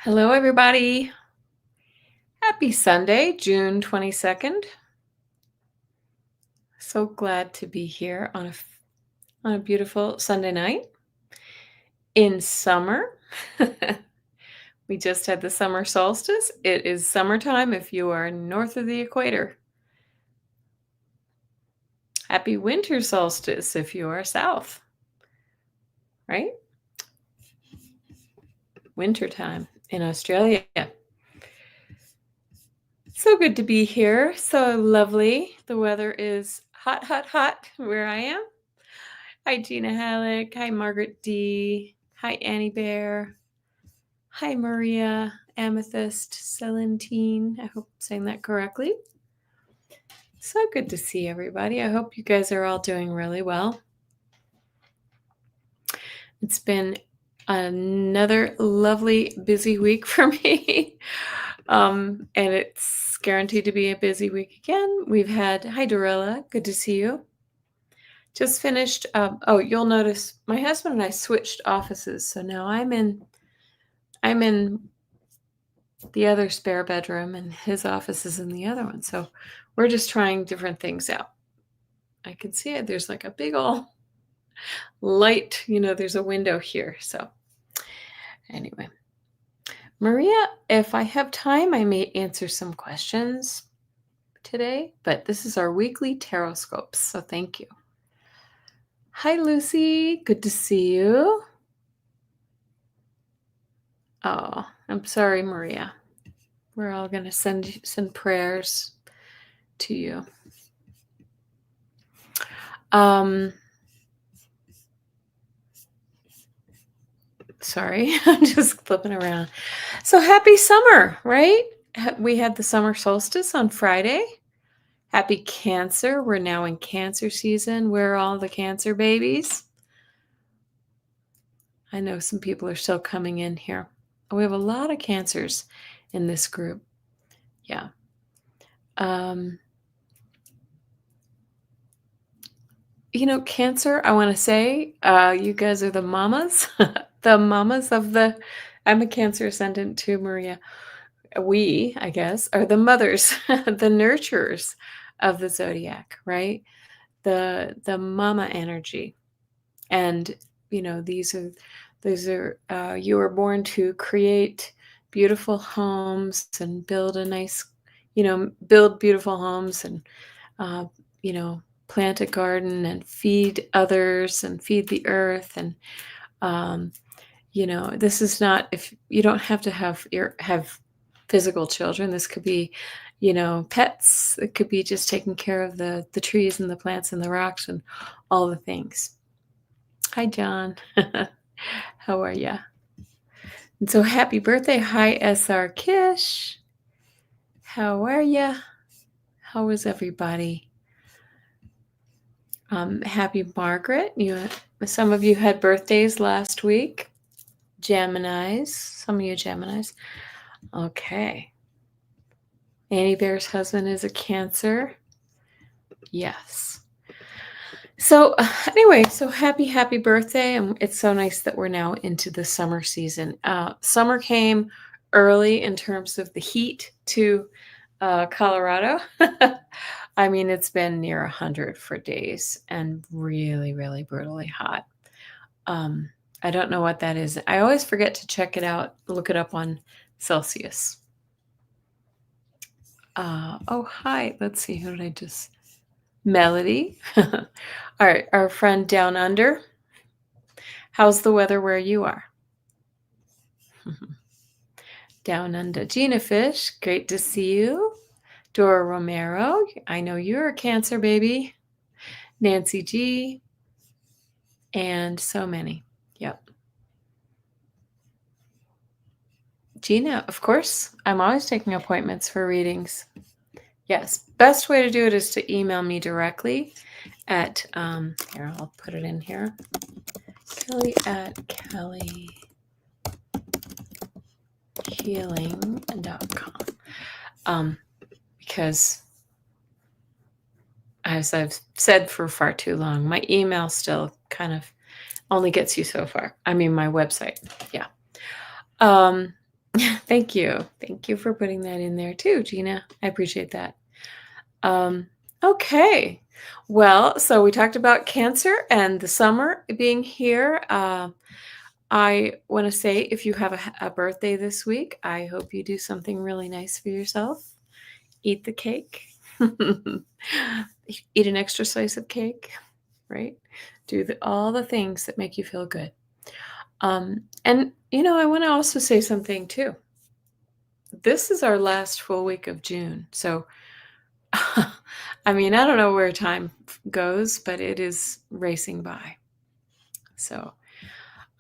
Hello, everybody. Happy Sunday, June 22nd. So glad to be here on a beautiful Sunday night in summer. We just had the summer solstice. It is summertime if you are north of the equator. Happy winter solstice if you are south, right? Wintertime in Australia. So good to be here. So lovely. The weather is hot, hot, hot where I am. Hi, Gina Halleck. Hi, Margaret D. Hi, Annie Bear. Hi, Maria Amethyst Celentine. I hope I'm saying that correctly. So good to see everybody. I hope you guys are all doing really well. It's been another lovely, busy week for me. And it's guaranteed to be a busy week again. We've had, hi, Dorella. Good to see you. Just finished. You'll notice my husband and I switched offices. So now I'm in the other spare bedroom and his office is in the other one. So we're just trying different things out. I can see it. There's like a big old light, there's a window here. So anyway, Maria, if I have time, I may answer some questions today, but this is our weekly TarotScopes. So thank you. Hi, Lucy. Good to see you. Oh, I'm sorry, Maria. We're all going to send prayers to you. Sorry, I'm just flipping around. So happy summer, right? We had the summer solstice on Friday. Happy Cancer. We're now in Cancer season. Where are all the Cancer babies? I know some people are still coming in here. We have a lot of Cancers in this group. Yeah. Cancer, I want to say, you guys are the mamas, the mamas of I'm a Cancer ascendant too, Maria. We, I guess, are the mothers, the nurturers of the zodiac, right? The mama energy. And, these are, you were born to create beautiful homes and build build beautiful homes and, plant a garden and feed others and feed the earth. And, this is not, if you don't have to have physical children. This could be, pets. It could be just taking care of the trees and the plants and the rocks and all the things. Hi, John. How are ya? And so happy birthday. Hi, SR Kish. How are ya? How is everybody? Happy Margaret. Some of you had birthdays last week. Geminis. Some of you Geminis. Okay. Annie Bear's husband is a Cancer. Yes. So anyway, so happy birthday. And it's so nice that we're now into the summer season. Summer came early in terms of the heat to Colorado. I mean, it's been near 100 for days and really, really brutally hot. I don't know what that is. I always forget to check it out, look it up on Celsius. Oh, hi. Let's see. Who did I just... Melody. All right. Our friend down under. How's the weather where you are? Down under. Gina Fish. Great to see you. Dora Romero. I know you're a Cancer baby. Nancy G. And so many. Yep. Gina, of course. I'm always taking appointments for readings. Yes. Best way to do it is to email me directly at, here, I'll put it in here. kelly@kellyhealing.com. Because as I've said for far too long, my email still kind of only gets you so far. I mean, my website. Yeah. Thank you. Thank you for putting that in there too, Gina. I appreciate that. Um, okay. Well, so we talked about Cancer and the summer being here. I want to say if you have a birthday this week, I hope you do something really nice for yourself. Eat the cake. Eat an extra slice of cake, right? Do all the things that make you feel good. And, I want to also say something too. This is our last full week of June. So, I mean, I don't know where time goes, but it is racing by. So,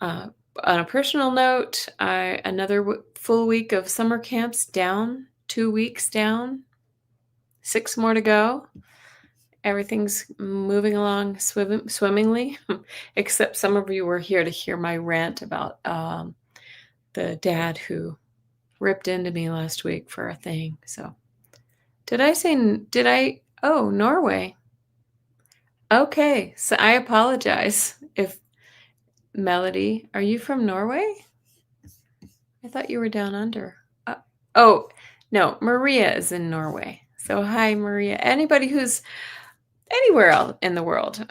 on a personal note, another full week of summer camps down, 2 weeks down, 6 more to go. Everything's moving along swimmingly, except some of you were here to hear my rant about the dad who ripped into me last week for a thing. So, oh, Norway. Okay, so I apologize if Melody, are you from Norway? I thought you were down under. Oh, no, Maria is in Norway. So hi, Maria. Anybody who's anywhere else in the world,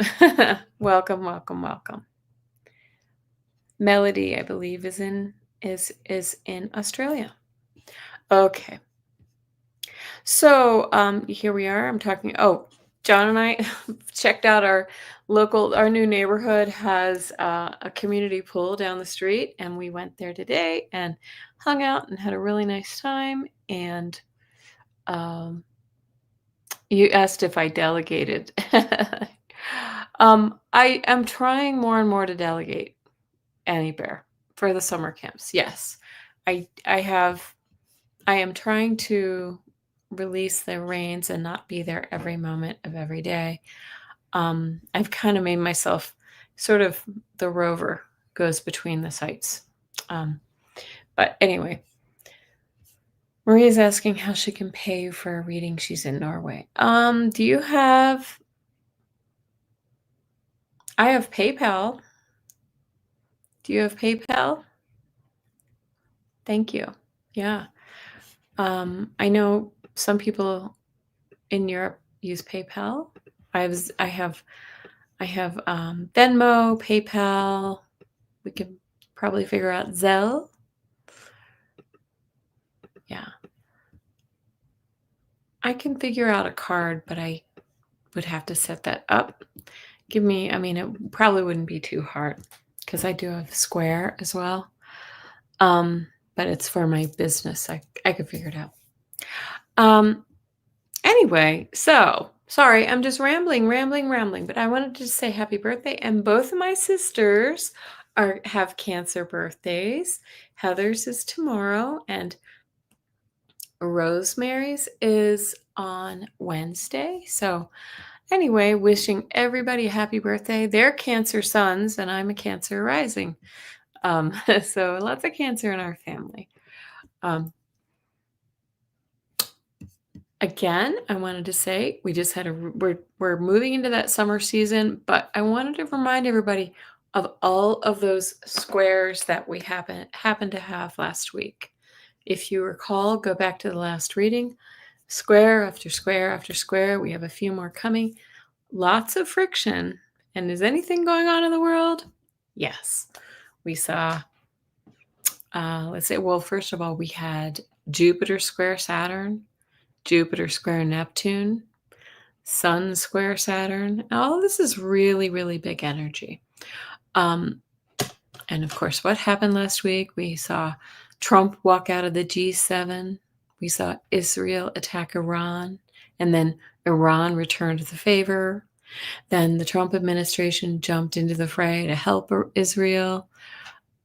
welcome, welcome, welcome. Melody, I believe, is in Australia. Okay. So here we are. I'm talking. Oh, John and I checked out our new neighborhood has a community pool down the street, and we went there today and hung out and had a really nice time. And you asked if I delegated. I am trying more and more to delegate, Annie Bear, for the summer camps. Yes, I am trying to release the reins and not be there every moment of every day. I've kind of made myself sort of the rover, goes between the sites. But anyway, Maria's asking how she can pay you for a reading. She's in Norway. Do you have... I have PayPal. Do you have PayPal? Thank you. Yeah. I know some people in Europe use PayPal. I have Venmo, PayPal. We could probably figure out Zelle. Yeah. I can figure out a card, but I would have to set that up. It probably wouldn't be too hard because I do have Square as well. But it's for my business. I could figure it out. Anyway, so sorry, I'm just rambling, but I wanted to say happy birthday. And both of my sisters have Cancer birthdays. Heather's is tomorrow, and Rosemary's is on Wednesday. So anyway, wishing everybody a happy birthday. They're Cancer suns, and I'm a Cancer rising. So lots of Cancer in our family. Again, I wanted to say we're moving into that summer season, but I wanted to remind everybody of all of those squares that we happened to have last week. If you recall, go back to the last reading. Square after square after square. We have a few more coming. Lots of friction. And is anything going on in the world? Yes. We saw, first of all, we had Jupiter square Saturn, Jupiter square Neptune, Sun square Saturn. All this is really, really big energy. And of course, what happened last week? We saw Trump walk out of the G7. We saw Israel attack Iran, and then Iran returned the favor. Then the Trump administration jumped into the fray to help Israel.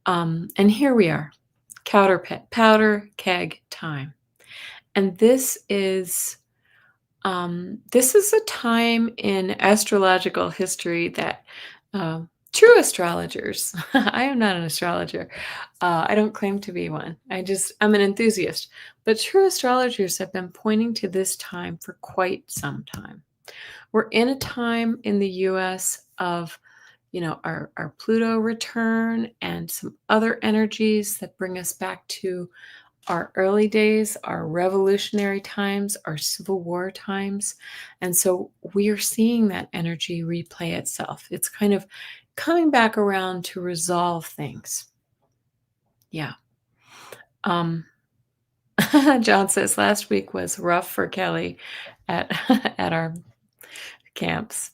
And here we are, powder keg time. And this is a time in astrological history that true astrologers, I am not an astrologer. I don't claim to be one. I'm an enthusiast. But true astrologers have been pointing to this time for quite some time. We're in a time in the U.S. of, our Pluto return and some other energies that bring us back to our early days, our revolutionary times, our Civil War times. And so we are seeing that energy replay itself. It's kind of coming back around to resolve things. Yeah. John says last week was rough for Kelly at at our camps,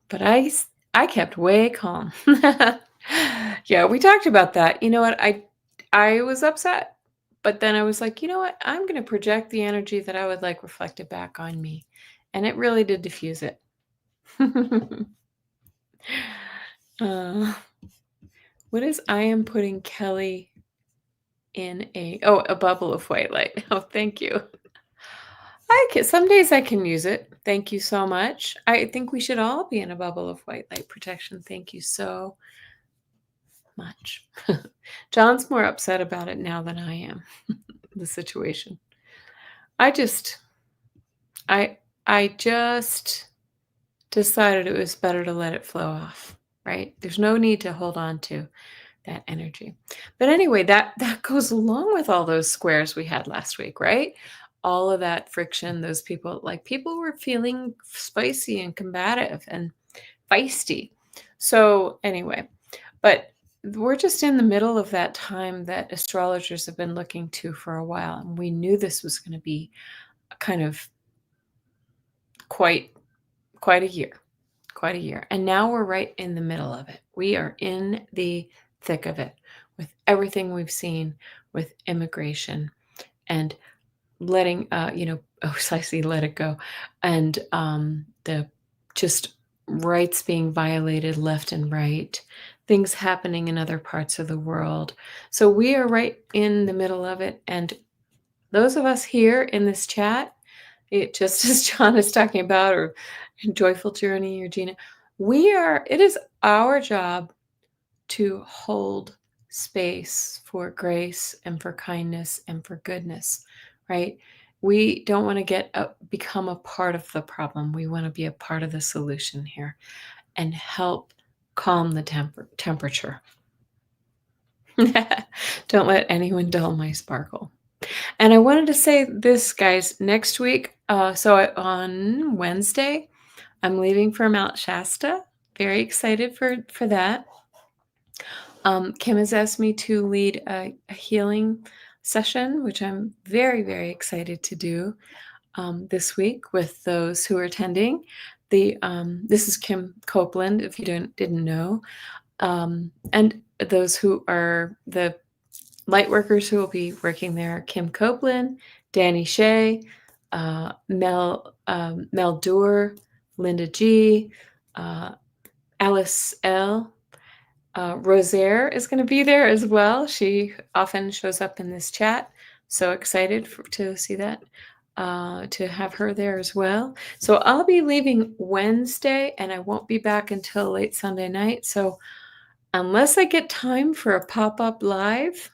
but I kept way calm. Yeah, we talked about that. You know what? I was upset, but then I was like, you know what? I'm going to project the energy that I would like reflected back on me, and it really did diffuse it. uh, what is I am putting Kelly in a bubble of white light. Oh, thank you. Some days I can use it. Thank you so much. I think we should all be in a bubble of white light protection. Thank you so much. John's more upset about it now than I am. The situation. I just decided it was better to let it flow off, right? There's no need to hold on to that energy. But anyway, that goes along with all those squares we had last week, right? All of that friction, those people were feeling spicy and combative and feisty. So anyway, but we're just in the middle of that time that astrologers have been looking to for a while, and we knew this was going to be kind of quite a year. Quite a year. And now we're right in the middle of it. We are in the thick of it with everything we've seen with immigration and letting, I see let it go. And the just rights being violated left and right, things happening in other parts of the world. So we are right in the middle of it. And those of us here in this chat, just as John is talking about, or Joyful Journey, or Gina, it is our job to hold space for grace and for kindness and for goodness, right? We don't want to become a part of the problem. We want to be a part of the solution here and help calm the temperature. Don't let anyone dull my sparkle. And I wanted to say this, guys, next week, on Wednesday, I'm leaving for Mount Shasta. Very excited for that. Kim has asked me to lead a healing session, which I'm very, very excited to do this week with those who are attending. This is Kim Copeland, if you didn't know, and those who are the light workers who will be working there: Kim Copeland, Danny Shea, Mel Doer, Linda G, Alice L. Rosaire is going to be there as well. She often shows up in this chat. So excited to see that, to have her there as well. So I'll be leaving Wednesday, and I won't be back until late Sunday night. So unless I get time for a pop-up live,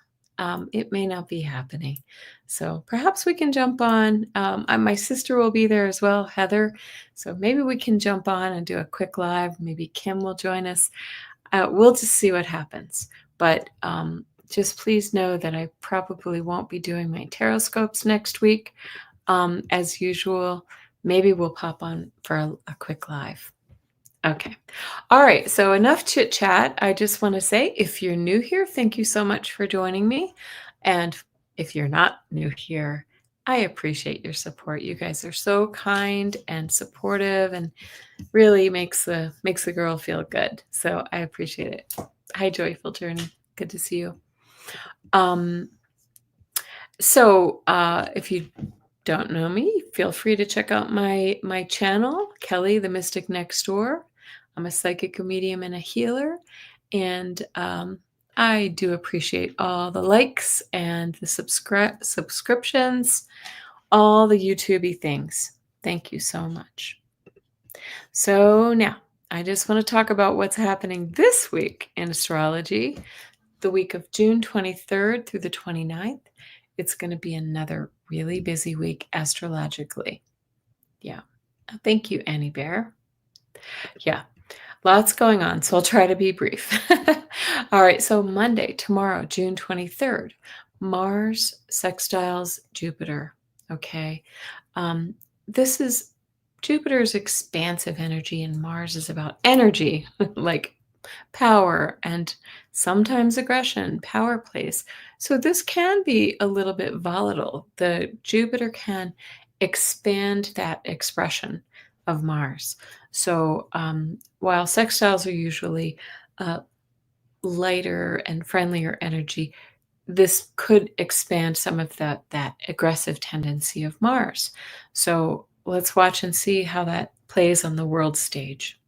it may not be happening. So perhaps we can jump on. My sister will be there as well, Heather. So maybe we can jump on and do a quick live. Maybe Kim will join us. We'll just see what happens. But just please know that I probably won't be doing my TarotScopes next week. As usual, maybe we'll pop on for a quick live. Okay. All right. So enough chit chat. I just want to say, if you're new here, thank you so much for joining me. And if you're not new here, I appreciate your support. You guys are so kind and supportive, and really makes the girl feel good. So I appreciate it. Hi, Joyful Journey. Good to see you. If you don't know me, feel free to check out my channel, Kelly the Mystic Next Door. I'm a psychic, a medium, and a healer. And I do appreciate all the likes and the subscriptions, all the YouTubey things. Thank you so much. So now I just want to talk about what's happening this week in astrology, the week of June 23rd through the 29th. It's going to be another really busy week astrologically. Yeah. Thank you, Annie Bear. Yeah. Lots going on, so I'll try to be brief. All right, so Monday, tomorrow, June 23rd, Mars sextiles Jupiter. Okay. Um, this is Jupiter's expansive energy, and Mars is about energy, like power and sometimes aggression, power plays. So this can be a little bit volatile. The Jupiter can expand that expression of Mars. So while sextiles are usually uh, lighter and friendlier energy, this could expand some of that aggressive tendency of Mars. So let's watch and see how that plays on the world stage.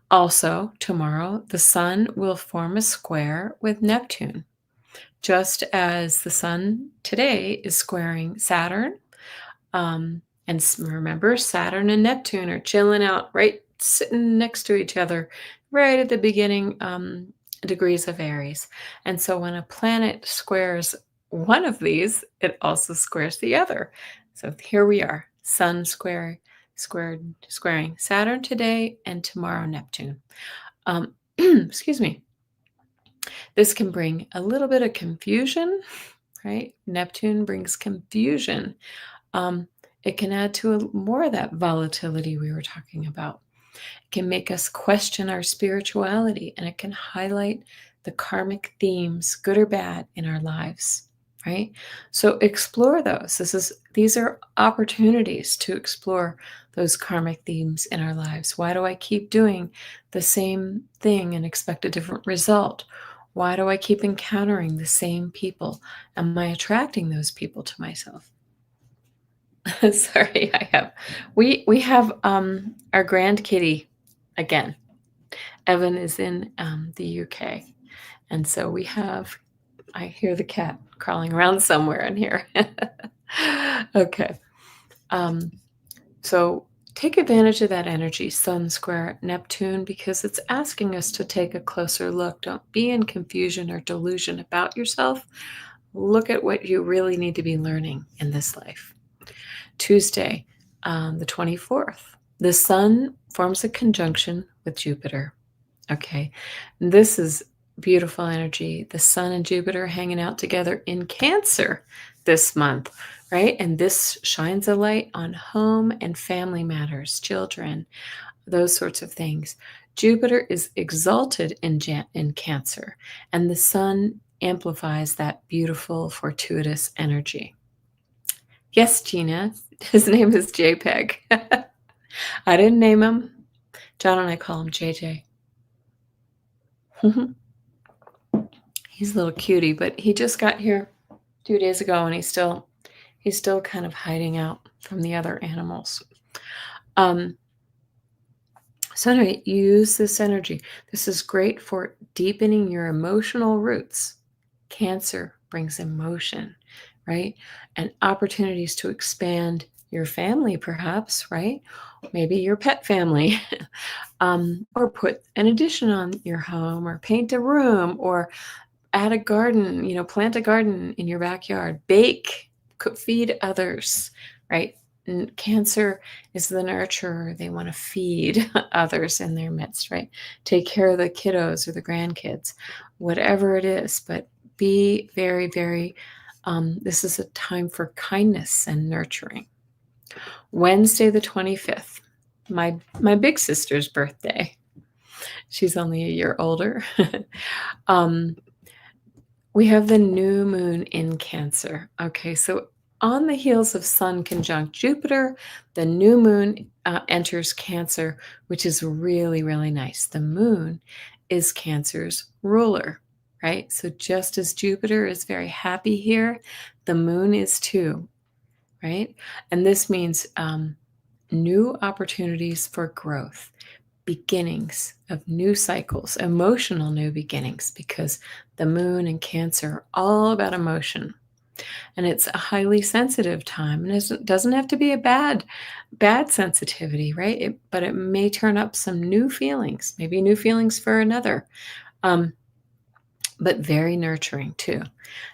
Also, tomorrow, the Sun will form a square with Neptune, just as the Sun today is squaring Saturn. Remember, Saturn and Neptune are chilling out, right, sitting next to each other, right at the beginning degrees of Aries. And so when a planet squares one of these, it also squares the other. So here we are, Sun squaring Saturn today, and tomorrow Neptune. Excuse me. This can bring a little bit of confusion, right? Neptune brings confusion. Um, it can add to more of that volatility we were talking about. It can make us question our spirituality, and it can highlight the karmic themes, good or bad, in our lives, right? So explore those. These are opportunities to explore those karmic themes in our lives. Why do I keep doing the same thing and expect a different result? Why do I keep encountering the same people? Am I attracting those people to myself? Sorry, we have our grand kitty again. Evan is in the UK, and so I hear the cat crawling around somewhere in here. Okay. So take advantage of that energy, Sun square Neptune, because it's asking us to take a closer look. Don't be in confusion or delusion about yourself. Look at what you really need to be learning in this life. Tuesday, the 24th, the Sun forms a conjunction with Jupiter. Okay, this is beautiful energy. The Sun and Jupiter hanging out together in Cancer this month, right? And this shines a light on home and family matters, children, those sorts of things. Jupiter is exalted in Cancer, and the Sun amplifies that beautiful, fortuitous energy. Yes, Gina, his name is JPEG. I didn't name him. John and I call him JJ. He's a little cutie, but he just got here 2 days ago, and he's still kind of hiding out from the other animals. So anyway, use this energy. This is great for deepening your emotional roots. Cancer brings emotion, right? And opportunities to expand your family, perhaps, right? Maybe your pet family, or put an addition on your home, or paint a room, or add a garden, plant a garden in your backyard, bake, cook, feed others, right? And Cancer is the nurturer. They want to feed others in their midst, right? Take care of the kiddos or the grandkids, whatever it is. But be very, very, this is a time for kindness and nurturing. Wednesday, the 25th, my big sister's birthday. She's only a year older. We have the new moon in Cancer. Okay, so on the heels of Sun conjunct Jupiter, the new moon enters Cancer, which is really, really nice. The moon is Cancer's ruler, right? So just as Jupiter is very happy here, the moon is too, right? And this means new opportunities for growth, beginnings of new cycles, emotional new beginnings, because the moon and Cancer are all about emotion. And it's a highly sensitive time. And it doesn't have to be a bad sensitivity, right? But it may turn up some new feelings, maybe new feelings for another, but very nurturing too.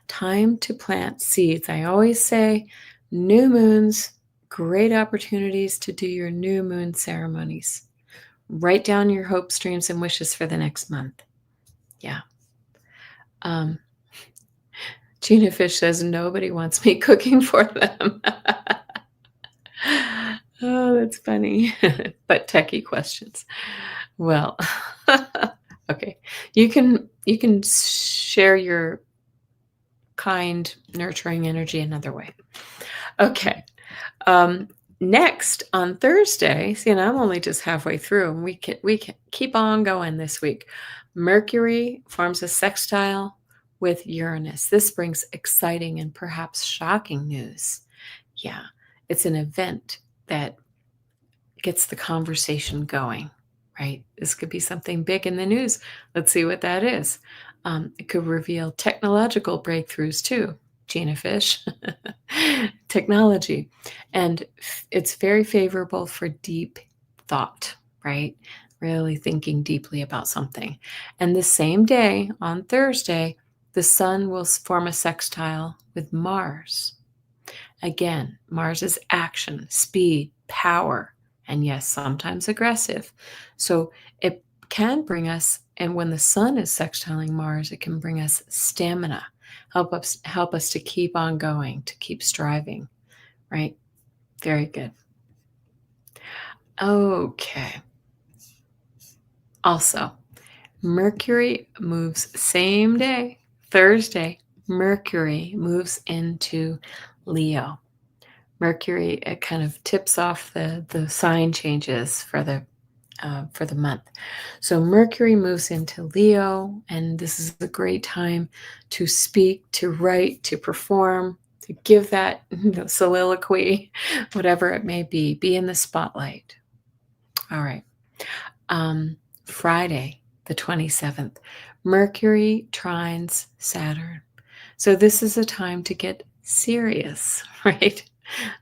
Time to plant seeds. I always say new moons, great opportunities to do your new moon ceremonies. Write down your hopes, dreams, and wishes for the next month. Yeah. Gina Fish says nobody wants me cooking for them. Oh, that's funny. But techie questions. Well, okay. You can share your kind, nurturing energy another way. Okay. Um, Next on Thursday, see, and I'm only just halfway through, and we can keep on going this week. Mercury forms a sextile with Uranus. This brings exciting and perhaps shocking news. Yeah, it's an event that gets the conversation going, right? This could be something big in the news. Let's see what that is. It could reveal technological breakthroughs too, Gina Fish. Technology. And it's very favorable for deep thought, right? Really thinking deeply about something. And the same day, on Thursday, the sun will form a sextile with Mars. Again, Mars is action, speed, power, and yes, sometimes aggressive. So it can bring us, and when the sun is sextiling Mars, it can bring us stamina, help us to keep on going, to keep striving, right? Very good. Okay. Also, Mercury moves same day, Thursday. Mercury moves into Leo. Mercury, it kind of tips off the sign changes for the month. So Mercury moves into Leo, and this is a great time to speak, to write, to perform, to give that soliloquy, whatever it may be in the spotlight. All right. Friday, the 27th, Mercury trines Saturn. So this is a time to get serious, right?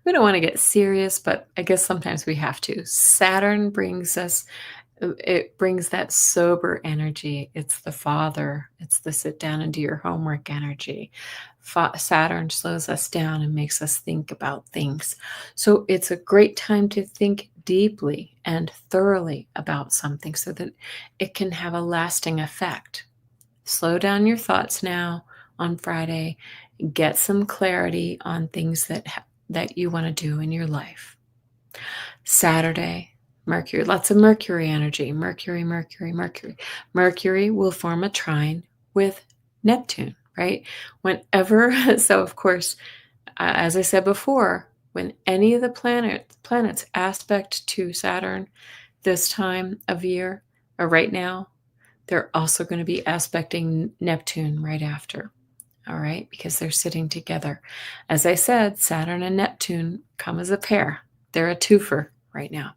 We don't want to get serious, but I guess sometimes we have to. Saturn brings us, it brings that sober energy. It's the father, it's the sit down and do your homework energy. Saturn slows us down and makes us think about things. So it's a great time to think deeply and thoroughly about something so that it can have a lasting effect. Slow down your thoughts now on Friday. Get some clarity on things that you want to do in your life. Saturday, Mercury, lots of Mercury energy. Mercury, Mercury, Mercury. Mercury will form a trine with Neptune, right? Whenever, so of course, as I said before, when any of the planets aspect to Saturn this time of year, or right now, they're also going to be aspecting Neptune right after. All right, because they're sitting together. As I said, Saturn and Neptune come as a pair. They're a twofer right now.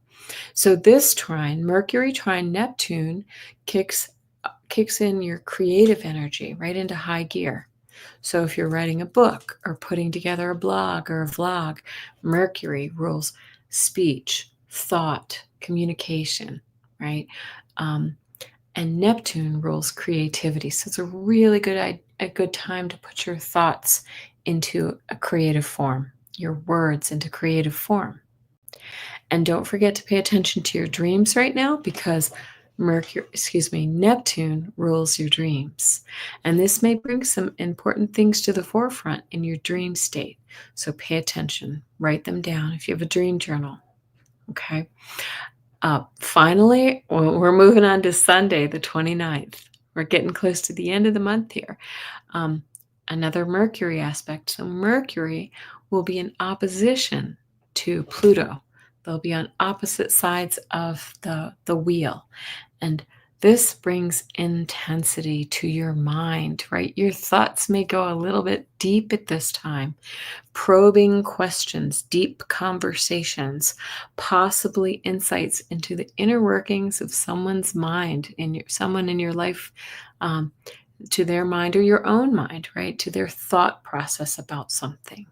So this trine, Mercury trine Neptune, kicks in your creative energy right into high gear. So if you're writing a book or putting together a blog or a vlog, Mercury rules speech, thought, communication, right? And Neptune rules creativity. So it's a really a good time to put your thoughts into a creative form, your words into creative form. And don't forget to pay attention to your dreams right now because Neptune rules your dreams. And this may bring some important things to the forefront in your dream state. So pay attention, write them down if you have a dream journal. Okay. Finally, we're moving on to Sunday, the 29th. We're getting close to the end of the month here. Another Mercury aspect. So Mercury will be in opposition to Pluto. They'll be on opposite sides of the wheel. And this brings intensity to your mind, right? Your thoughts may go a little bit deep at this time. Probing questions, deep conversations, possibly insights into the inner workings of someone's mind, someone in your life, to their mind or your own mind, right? To their thought process about something.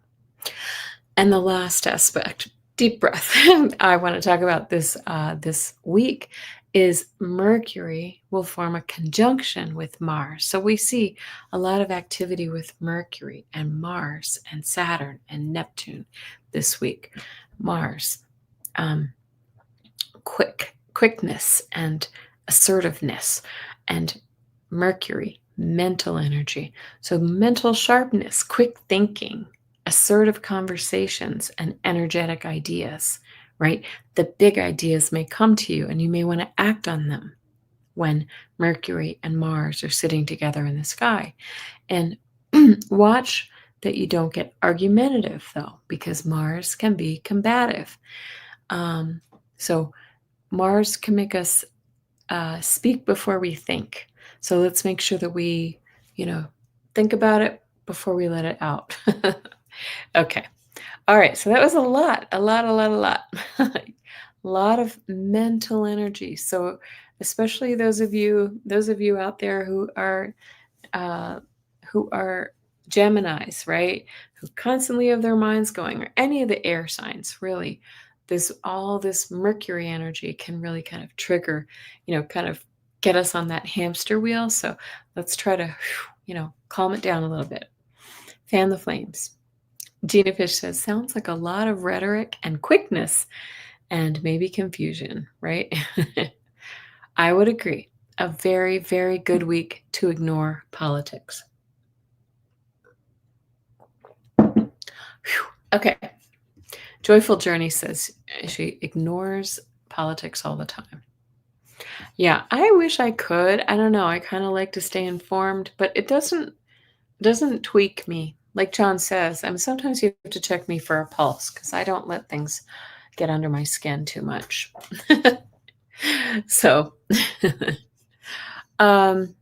And the last aspect, deep breath, I want to talk about this week is Mercury will form a conjunction with Mars. So we see a lot of activity with Mercury and Mars and Saturn and Neptune this week. Mars, quickness and assertiveness, and Mercury, mental energy. So mental sharpness, quick thinking, assertive conversations, and energetic ideas, right? The big ideas may come to you and you may want to act on them when Mercury and Mars are sitting together in the sky. And watch that you don't get argumentative, though, because Mars can be combative. So Mars can make us speak before we think. So let's make sure that we, think about it before we let it out. Okay. All right. So that was a lot. A lot of mental energy. So especially those of you out there who are Geminis, right? Who constantly have their minds going, or any of the air signs, really. All this Mercury energy can really kind of trigger, kind of get us on that hamster wheel. So let's try to, calm it down a little bit. Fan the flames. Gina Fish says, sounds like a lot of rhetoric and quickness and maybe confusion, right? I would agree. A very, very good week to ignore politics. Okay. Joyful Journey says she ignores politics all the time. Yeah, I wish I could. I don't know. I kind of like to stay informed, but it doesn't tweak me. Like John says, sometimes you have to check me for a pulse because I don't let things get under my skin too much. So, Annie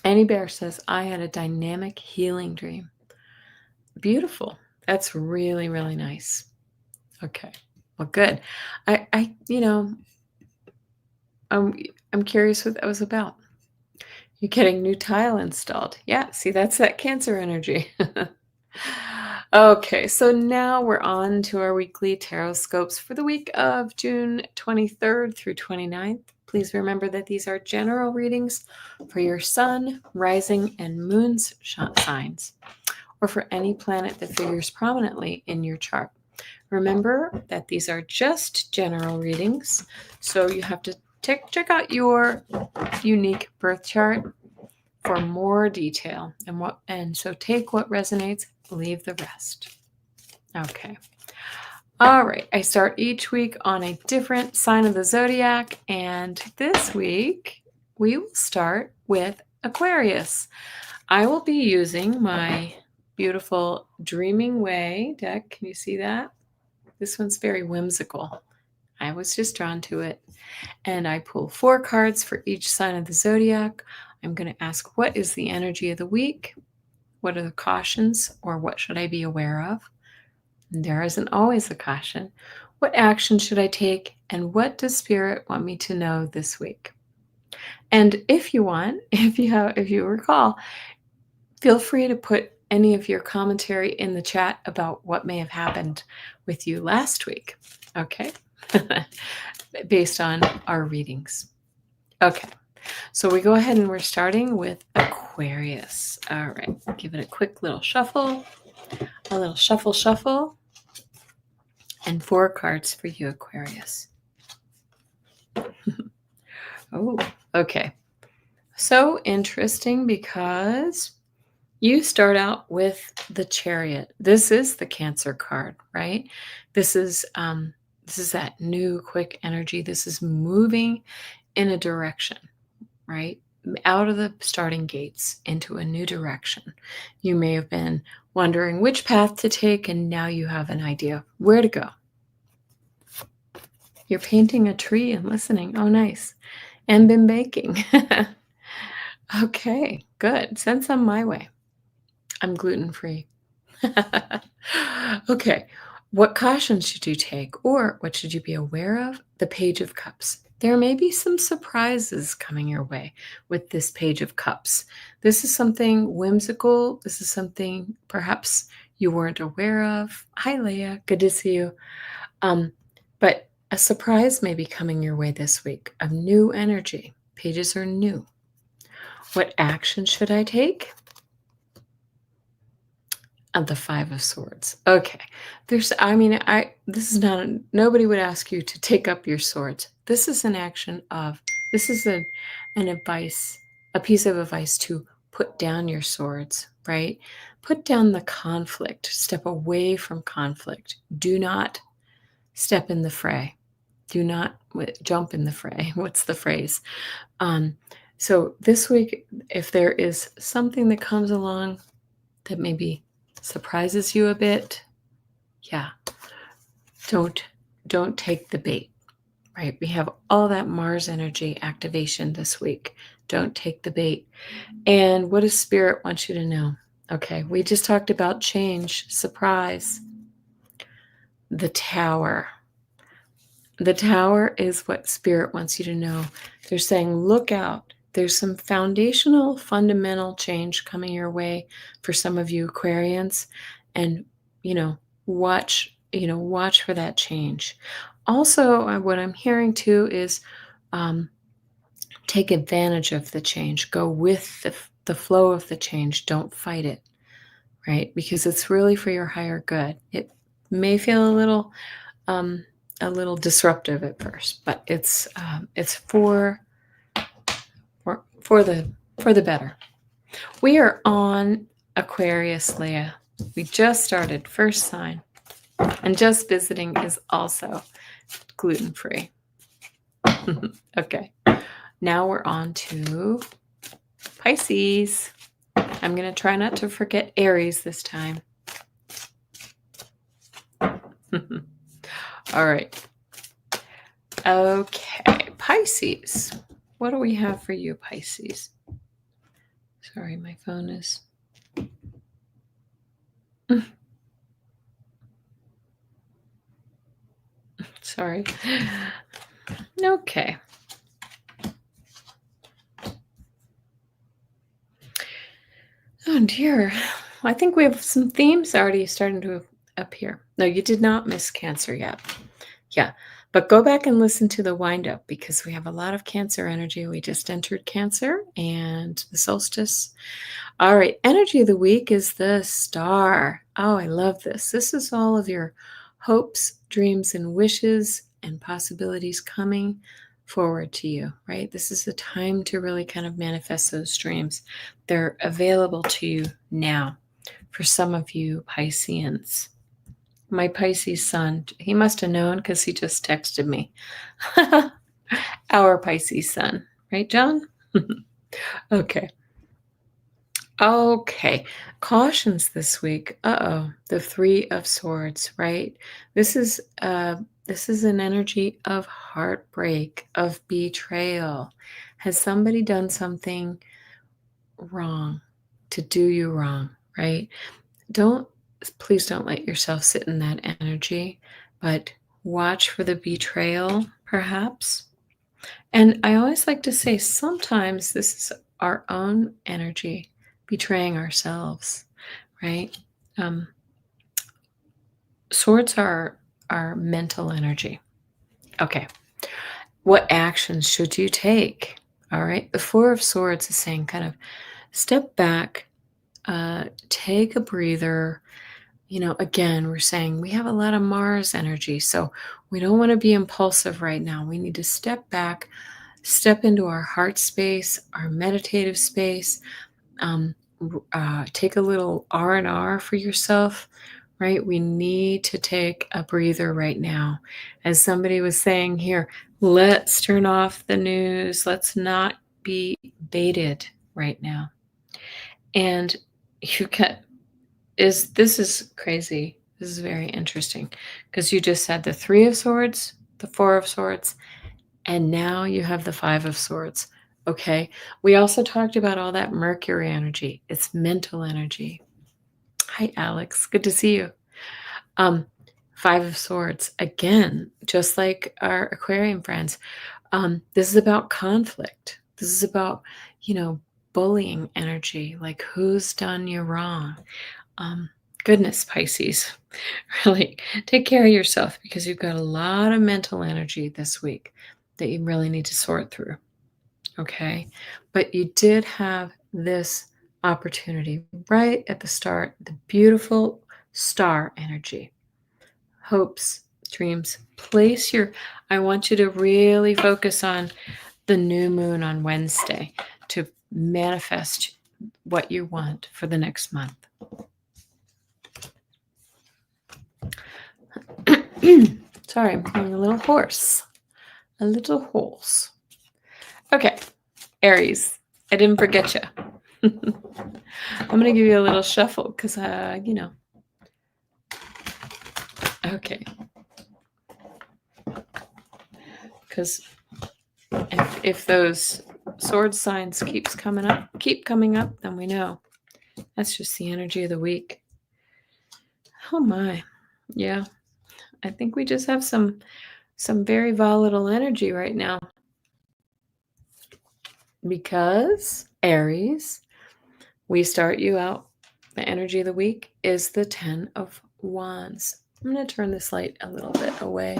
Bear says, I had a dynamic healing dream. Beautiful. That's really, really nice. Okay. Well, good. I'm curious what that was about. You're getting new tile installed. Yeah, see, that's that Cancer energy. Okay, so now we're on to our weekly TarotScopes for the week of June 23rd through 29th. Please remember that these are general readings for your sun, rising, and moon's signs, or for any planet that figures prominently in your chart. Remember that these are just general readings, so you have to check out your unique birth chart for more detail. And so take what resonates, leave the rest. Okay. All right. I start each week on a different sign of the zodiac, and this week we will start with Aquarius. I will be using my beautiful Dreaming Way deck. Can you see that? This one's very whimsical. I was just drawn to it. And I pull 4 cards for each sign of the zodiac. I'm going to ask, what is the energy of the week? What are the cautions, or what should I be aware of? And there isn't always a caution. What action should I take? And what does Spirit want me to know this week? And if you want, if you recall, feel free to put any of your commentary in the chat about what may have happened with you last week. Okay. Based on our readings. Okay. So we go ahead and we're starting with Aquarius. All right. Give it a quick little shuffle. A little shuffle. And 4 cards for you, Aquarius. Oh, okay. So interesting because you start out with the Chariot. This is the Cancer card, right? This is that new quick energy. This is moving in a direction, right? Out of the starting gates into a new direction. You may have been wondering which path to take, and now you have an idea where to go. You're painting a tree and listening. Oh, nice. And been baking. Okay, good. Send some my way. I'm gluten-free. Okay. What cautions should you take, or what should you be aware of? The Page of Cups. There may be some surprises coming your way with this Page of Cups. This is something whimsical. This is something perhaps you weren't aware of. Hi, Leah. Good to see you. But a surprise may be coming your way this week of new energy. Pages are new. What action should I take? Of the 5 of Swords. Okay. This is not, nobody would ask you to take up your swords. This is an action of, this is an advice a piece of advice to put down your swords, right? Put down the conflict. Step away from conflict. Do not step in the fray. Do not jump in the fray. What's the phrase? So this week, if there is something that comes along that maybe surprises you a bit, yeah, don't take the bait, right? We have all that Mars energy activation this week. Don't take the bait. And what does Spirit want you to know? Okay, we just talked about change, surprise, the Tower. The Tower is what Spirit wants you to know. They're saying, look out. There's some foundational, fundamental change coming your way for some of you Aquarians. And, watch for that change. Also, what I'm hearing too is take advantage of the change. Go with the flow of the change. Don't fight it, right? Because it's really for your higher good. It may feel a little disruptive at first, but it's for the better. We are on Aquarius, Leah. We just started, first sign, and just visiting is also gluten-free. Okay, now we're on to Pisces. I'm going to try not to forget Aries this time. All right. Okay, Pisces. What do we have for you, Pisces? Sorry, my phone is... Sorry. Okay. Oh, dear. I think we have some themes already starting to appear. No, you did not miss Cancer yet. Yeah, but go back and listen to the wind-up because we have a lot of Cancer energy. We just entered Cancer and the solstice. All right, energy of the week is the Star. Oh, I love this. This is all of your hopes, dreams, and wishes and possibilities coming forward to you, right? This is the time to really kind of manifest those dreams. They're available to you now for some of you Pisceans. My Pisces sun, he must have known because he just texted me. Our Pisces sun, right, John? Okay. Okay. Cautions this week. The Three of Swords, right? This is an energy of heartbreak, of betrayal. Has somebody done something wrong to do you wrong, right? Please don't let yourself sit in that energy, but watch for the betrayal, perhaps. And I always like to say sometimes this is our own energy betraying ourselves, right? Swords are our mental energy. Okay. What actions should you take? All right. The Four of Swords is saying kind of step back, take a breather. Again, we're saying we have a lot of Mars energy, so we don't want to be impulsive right now. We need to step back, step into our heart space, our meditative space, take a little R&R for yourself, right? We need to take a breather right now. As somebody was saying here, let's turn off the news. Let's not be baited right now. And this is crazy. This is very interesting because you just said the Three of Swords, the Four of Swords, and now you have the Five of Swords. Okay. We also talked about all that Mercury energy. It's mental energy. Hi, Alex. Good to see you. Five of Swords. Again, just like our Aquarian friends, this is about conflict. This is about, bullying energy, like who's done you wrong. Goodness, Pisces, really take care of yourself because you've got a lot of mental energy this week that you really need to sort through. Okay. But you did have this opportunity right at the start, the beautiful star energy, hopes, dreams. I want you to really focus on the new moon on Wednesday. to manifest what you want for the next month. Sorry, I'm feeling a little hoarse. A little hoarse. Okay, Aries, I didn't forget you. I'm going to give you a little shuffle because, Okay. Because if those sword signs keep coming up, then we know that's just the energy of the week. Oh my, yeah. I think we just have some very volatile energy right now. Because Aries, we start you out. The energy of the week is the 10 of Wands. I'm going to turn this light a little bit away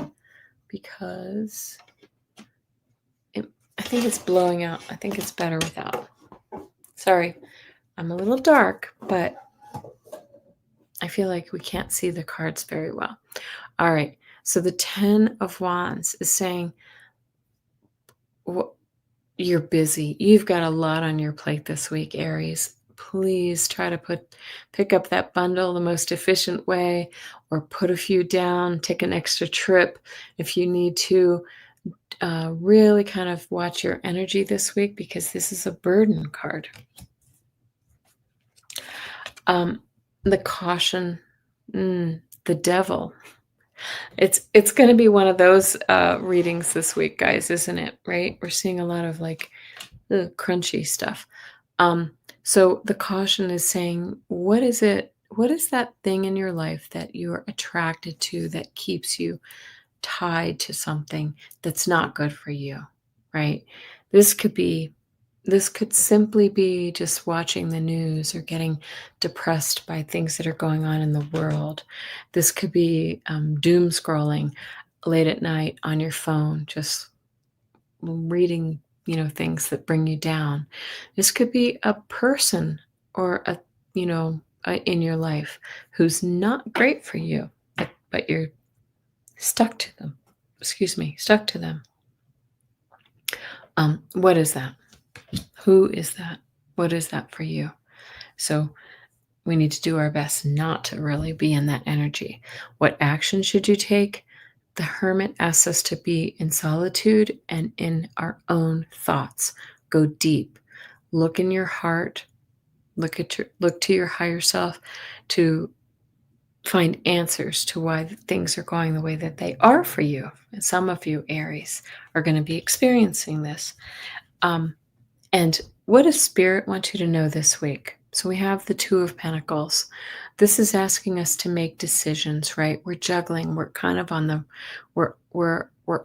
because I think it's blowing out. I think it's better without. Sorry, I'm a little dark, but I feel like we can't see the cards very well. All right, so the 10 of Wands is saying you're busy. You've got a lot on your plate this week, Aries. Please try to pick up that bundle the most efficient way, or put a few down, take an extra trip if you need to. Really kind of watch your energy this week because this is a burden card. The caution, the devil. It's going to be one of those readings this week, guys, isn't it? Right? We're seeing a lot of like crunchy stuff. So the caution is saying, what is it? What is that thing in your life that you're attracted to that keeps you tied to something that's not good for you, right? This could simply be just watching the news or getting depressed by things that are going on in the world. This could be doom scrolling late at night on your phone, just reading, things that bring you down. This could be a person or in your life who's not great for you, but you're stuck to them. Stuck to them. What is that? Who is that? What is that for you? So we need to do our best not to really be in that energy. What action should you take? The Hermit asks us to be in solitude and in our own thoughts. Go deep. Look in your heart. Look to your higher self to find answers to why things are going the way that they are for you. And some of you, Aries, are going to be experiencing this. And what does Spirit want you to know this week? So we have the Two of Pentacles. This is asking us to make decisions, right? We're juggling. We're kind of on the, we're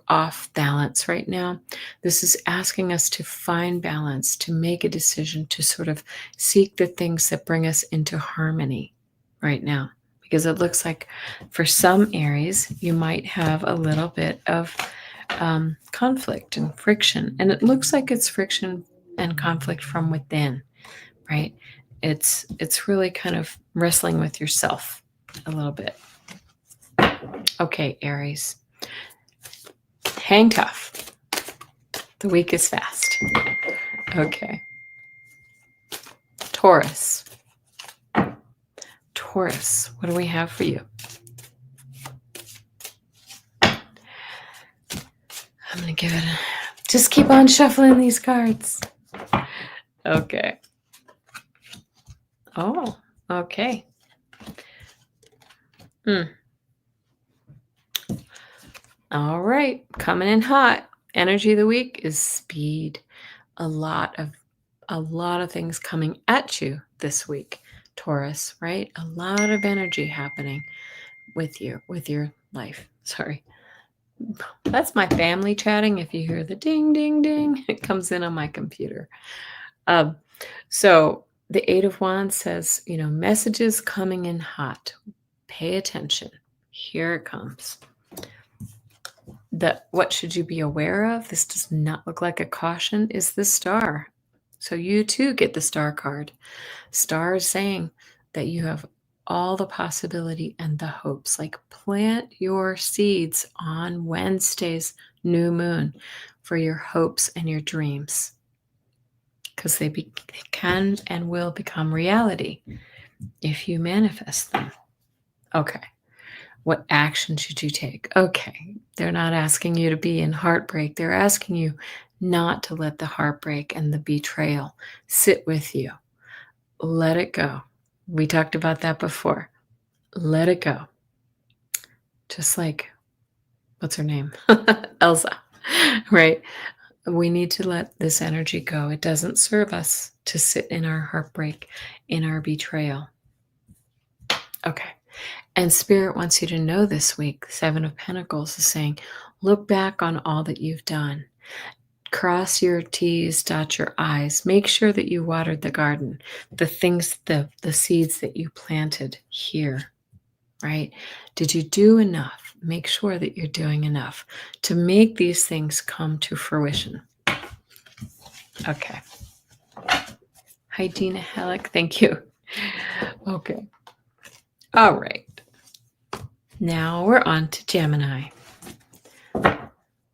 off balance right now. This is asking us to find balance, to make a decision, to sort of seek the things that bring us into harmony right now. Because it looks like for some Aries, you might have a little bit of conflict and friction. And it looks like it's friction and conflict from within, right? It's really kind of wrestling with yourself a little bit. Okay, Aries. Hang tough. The week is fast. Okay. Taurus. Taurus, what do we have for you? I'm going to give it just keep on shuffling these cards. Okay. Oh, okay. All right, coming in hot. Energy of the week is speed. A lot of things coming at you this week, Taurus, right? A lot of energy happening with you, with your life. Sorry. That's my family chatting. If you hear the ding, ding, ding, it comes in on my computer. So the Eight of Wands says, messages coming in hot. Pay attention. Here it comes. What should you be aware of? This does not look like a caution, is the Star. So you too get the Star card. Star is saying that you have all the possibility and the hopes. Like, plant your seeds on Wednesday's new moon for your hopes and your dreams. because they can and will become reality if you manifest them. Okay. What action should you take? Okay. They're not asking you to be in heartbreak. They're asking you not to let the heartbreak and the betrayal sit with you. Let it go. We talked about that before. Let it go. Just like, what's her name? Elsa, right? We need to let this energy go. It doesn't serve us to sit in our heartbreak, in our betrayal. Okay. And Spirit wants you to know this week, the Seven of Pentacles is saying, look back on all that you've done. Cross your T's, dot your I's. Make sure that you watered the garden, the things, the seeds that you planted here, right? Did you do enough? Make sure that you're doing enough to make these things come to fruition. Okay. Hi, Dina Halleck. Thank you. Okay. All right. Now we're on to Gemini.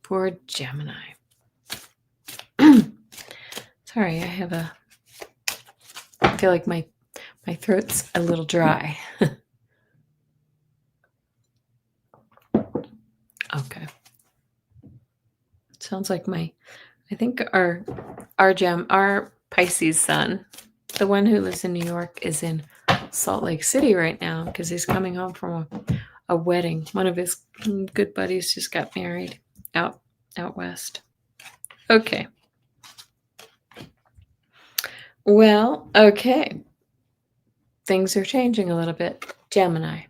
For Gemini. Sorry, I feel like my throat's a little dry. Okay. Sounds like I think our Pisces sun, the one who lives in New York, is in Salt Lake City right now because he's coming home from a wedding. One of his good buddies just got married out west. Okay. Well, okay. Things are changing a little bit. Gemini.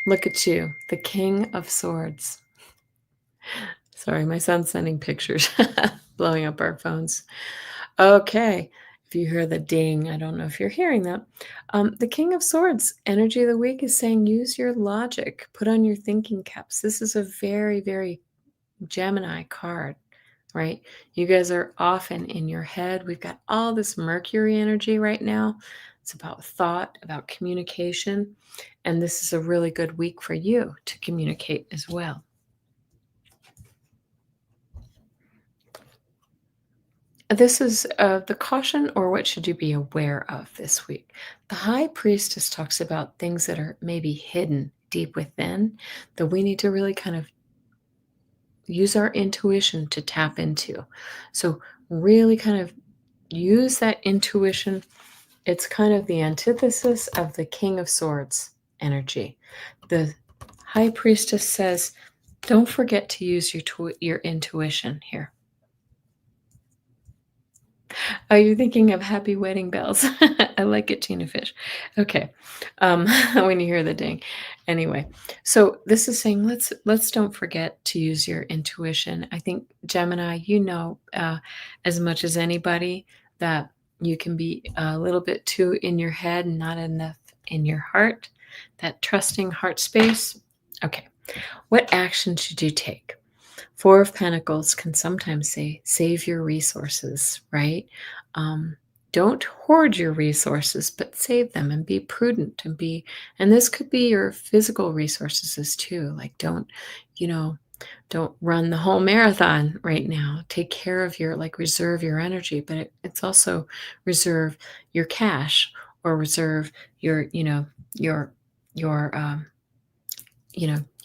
Look at you, the King of Swords. Sorry, my son's sending pictures, blowing up our phones. Okay, if you hear the ding, I don't know if you're hearing that. The King of Swords, energy of the week is saying use your logic, put on your thinking caps. This is a very, very Gemini card, right? You guys are often in your head. We've got all this Mercury energy right now. It's about thought, about communication. And this is a really good week for you to communicate as well. This is the caution, or what should you be aware of this week? The High Priestess talks about things that are maybe hidden deep within that we need to really kind of use our intuition to tap into. So really kind of use that intuition. It's kind of the antithesis of the King of Swords energy. The High Priestess says, don't forget to use your intuition here. Oh, you're thinking of Happy Wedding Bells. I like it, Tina Fish. Okay. When you hear the ding. Anyway, so this is saying let's don't forget to use your intuition. I think Gemini, as much as anybody that you can be a little bit too in your head and not enough in your heart, that trusting heart space. Okay. What action should you take? Four of Pentacles can sometimes say, save your resources, right? Don't hoard your resources, but save them and be prudent and this could be your physical resources too. Like don't run the whole marathon right now. Take care of reserve your energy, but it's also reserve your cash or reserve your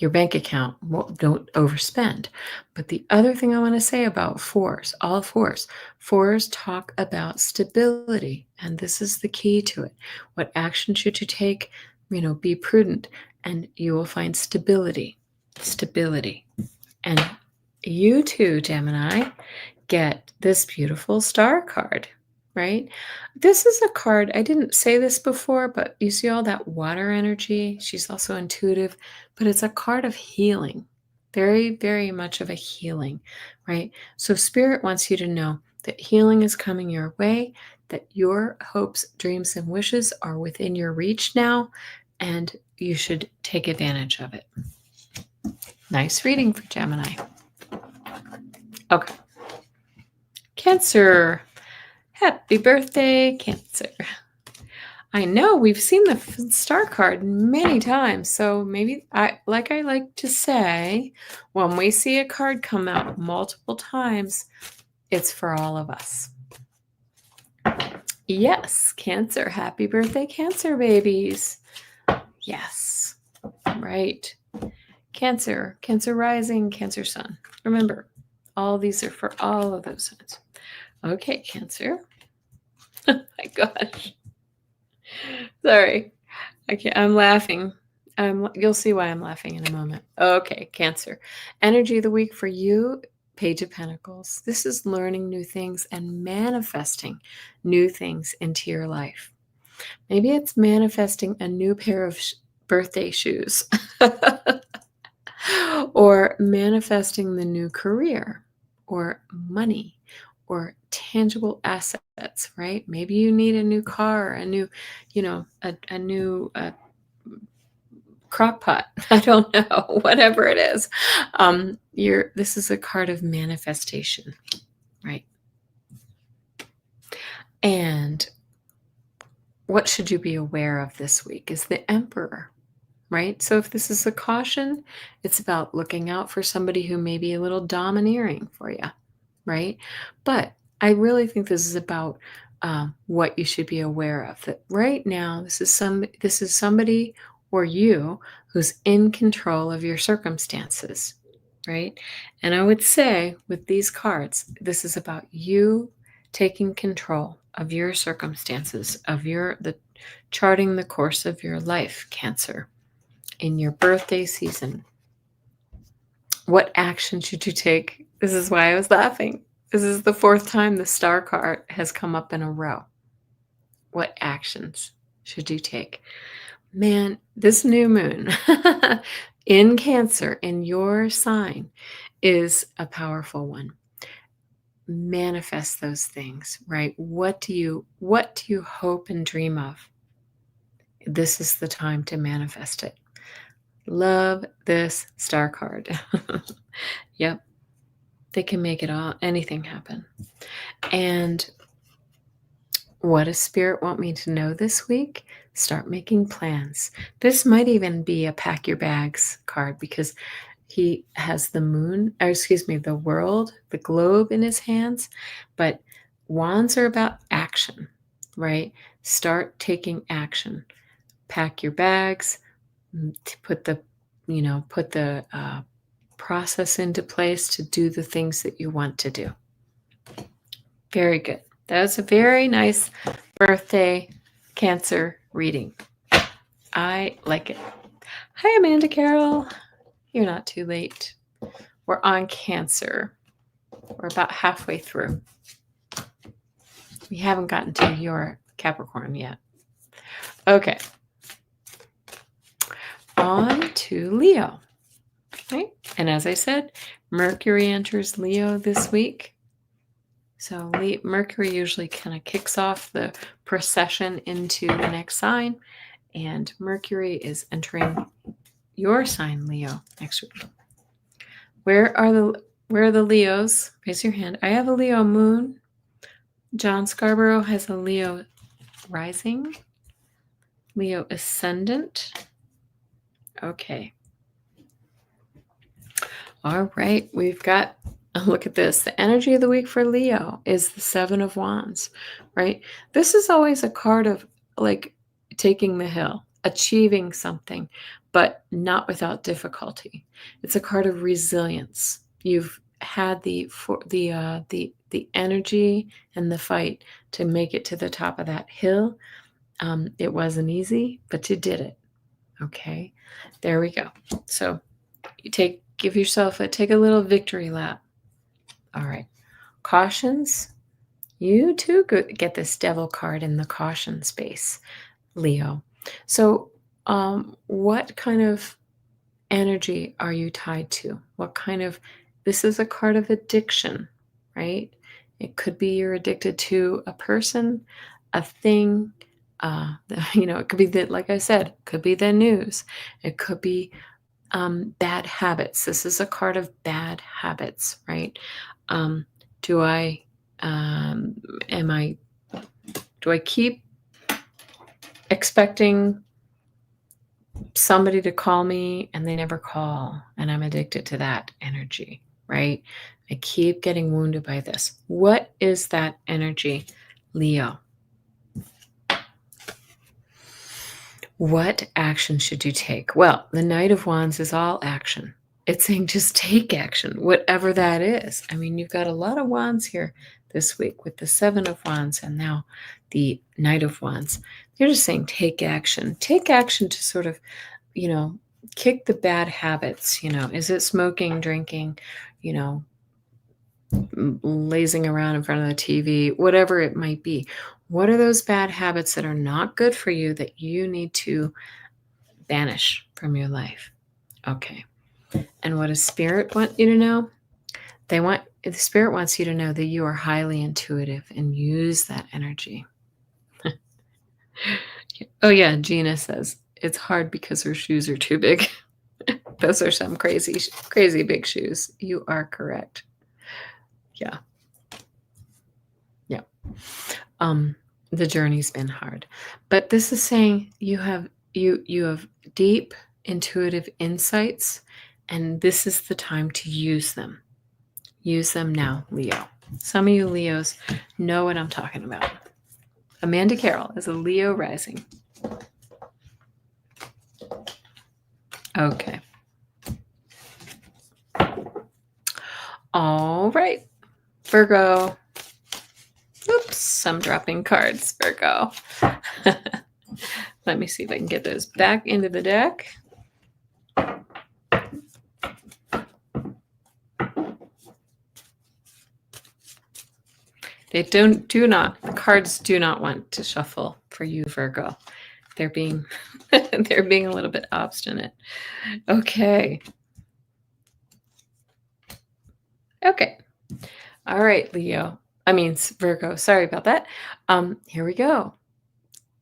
your bank account. Don't overspend. But the other thing I want to say about all fours talk about stability. And this is the key to it. What action should you take? Be prudent and you will find stability. And you too, Gemini, get this beautiful star card, right? This is a card, I didn't say this before, but you see all that water energy. She's also intuitive, but it's a card of healing. Very, very much of a healing, right? So Spirit wants you to know that healing is coming your way, that your hopes, dreams, and wishes are within your reach now, and you should take advantage of it. Nice reading for Gemini. Okay. Cancer. Happy birthday, Cancer. I know we've seen the star card many times, so maybe I like to say, when we see a card come out multiple times, it's for all of us. Yes, Cancer. Happy birthday, Cancer babies. Yes, right. Cancer, Cancer rising, Cancer sun. Remember, all these are for all of those signs. Okay, Cancer. Oh my gosh. Sorry. I'm laughing. You'll see why I'm laughing in a moment. Okay, Cancer. Energy of the week for you, Page of Pentacles. This is learning new things and manifesting new things into your life. Maybe it's manifesting a new pair of birthday shoes or manifesting the new career or money or tangible assets, right? Maybe you need a new car, a new, a new crock pot. I don't know, whatever it is. This is a card of manifestation, right? And what should you be aware of this week is the Emperor, right? So if this is a caution, it's about looking out for somebody who may be a little domineering for you, right? But I really think this is about what you should be aware of. That right now, this is somebody or you who's in control of your circumstances, right? And I would say with these cards, this is about you taking control of your circumstances, of the charting the course of your life, Cancer, in your birthday season. What action should you take? This is why I was laughing. This is the fourth time the star card has come up in a row. What actions should you take? Man, this new moon in Cancer, in your sign, is a powerful one. Manifest those things, right? What do you hope and dream of? This is the time to manifest it. Love this star card. Yep. They can make anything happen. And what does Spirit want me to know this week? Start making plans. This might even be a pack your bags card because he has the moon, the world, the globe in his hands. But wands are about action, right? Start taking action. Pack your bags, put the process into place to do the things that you want to do. Very good. That was a very nice birthday Cancer reading. I like it. Hi, Amanda Carroll. You're not too late. We're on Cancer. We're about halfway through. We haven't gotten to your Capricorn yet. Okay. On to Leo. Right? And as I said, Mercury enters Leo this week. So Mercury usually kind of kicks off the procession into the next sign. And Mercury is entering your sign, Leo, next week. Where are the Leos? Raise your hand. I have a Leo moon. John Scarborough has a Leo rising. Leo ascendant. Okay. All right. We've got, look at this. The energy of the week for Leo is the Seven of Wands, right? This is always a card of like taking the hill, achieving something, but not without difficulty. It's a card of resilience. You've had the energy and the fight to make it to the top of that hill. It wasn't easy, but you did it. Okay, there we go. So you take a little victory lap. All right, cautions. You too get this Devil card in the caution space, Leo. So, what kind of energy are you tied to? This is a card of addiction, right? It could be you're addicted to a person, a thing. It could be that, like I said, could be the news. It could be bad habits. This is a card of bad habits, right? Do I keep expecting somebody to call me and they never call, and I'm addicted to that energy, right? I keep getting wounded by this. What is that energy, Leo? What action should you take? Well, the Knight of Wands is all action. It's saying just take action, whatever that is. I mean, you've got a lot of wands here this week with the Seven of Wands and now the Knight of Wands. They're just saying take action. Take action to sort of, kick the bad habits. Is it smoking, drinking, lazing around in front of the TV, whatever it might be? What are those bad habits that are not good for you that you need to banish from your life? Okay. And what does Spirit want you to know? The Spirit wants you to know that you are highly intuitive and use that energy. Oh yeah, Gina says it's hard because her shoes are too big. Those are some crazy big shoes. You are correct. Yeah. The journey's been hard, but this is saying you have deep intuitive insights, and this is the time to use them. Use them now, Leo. Some of you Leos know what I'm talking about. Amanda Carroll is a Leo rising. Okay. All right, Virgo. Oops, I'm dropping cards, Virgo. Let me see if I can get those back into the deck. The cards do not want to shuffle for you, Virgo. They're being they're being a little bit obstinate. Okay. All right, Virgo. Sorry about that. Here we go.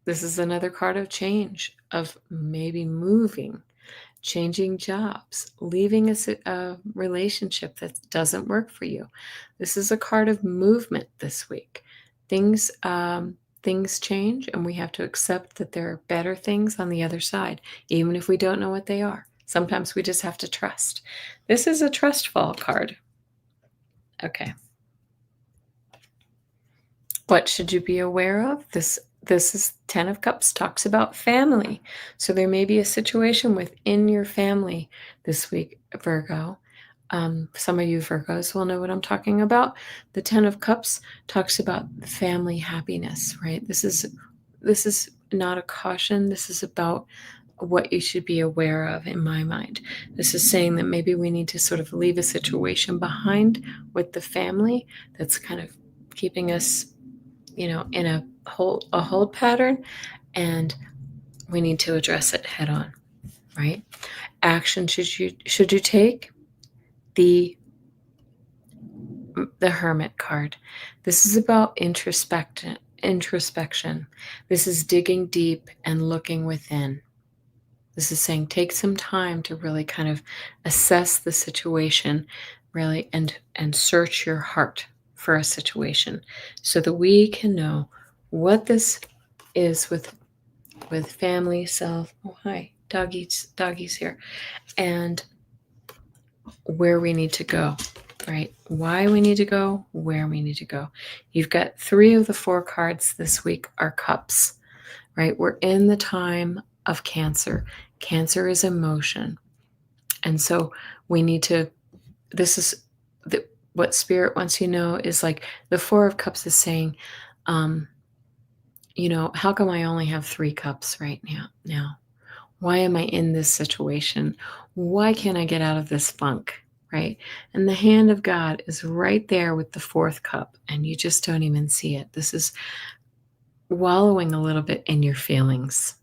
This is another card of change, of maybe moving, changing jobs, leaving a relationship that doesn't work for you. This is a card of movement this week. Things change, and we have to accept that there are better things on the other side, even if we don't know what they are. Sometimes we just have to trust. This is a trust fall card. Okay. What should you be aware of? This is 10 of Cups, talks about family. So there may be a situation within your family this week, Virgo. Some of you Virgos will know what I'm talking about. The 10 of Cups talks about family happiness, right? This is not a caution. This is about what you should be aware of, in my mind. This is saying that maybe we need to sort of leave a situation behind with the family that's kind of keeping us in a hold pattern, and we need to address it head on, right? Action should you take? The Hermit card. This is about introspection. This is digging deep and looking within. This is saying take some time to really kind of assess the situation, really, and search your heart for a situation so that we can know what this is with family, self. Oh, hi, doggies here, and where we need to go, right? Why we need to go, where we need to go. You've got 3 of the 4 cards this week are cups, right? We're in the time of Cancer. Cancer is emotion. And so we need to, what Spirit wants you to know is like the 4 of Cups is saying, how come I only have 3 cups right now? Why am I in this situation? Why can't I get out of this funk, right? And the hand of God is right there with the 4th cup, and you just don't even see it. This is wallowing a little bit in your feelings.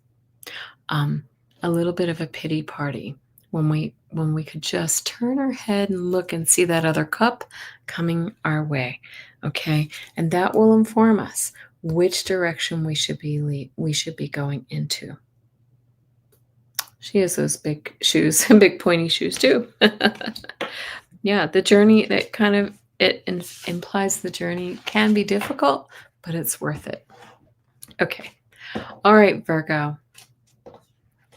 A little bit of a pity party when we could just turn our head and look and see that other cup coming our way, okay? And that will inform us which direction we should be going into. She has those big shoes, big pointy shoes too. Yeah, the journey, that kind of, it implies the journey can be difficult, but it's worth it. Okay. All right, Virgo.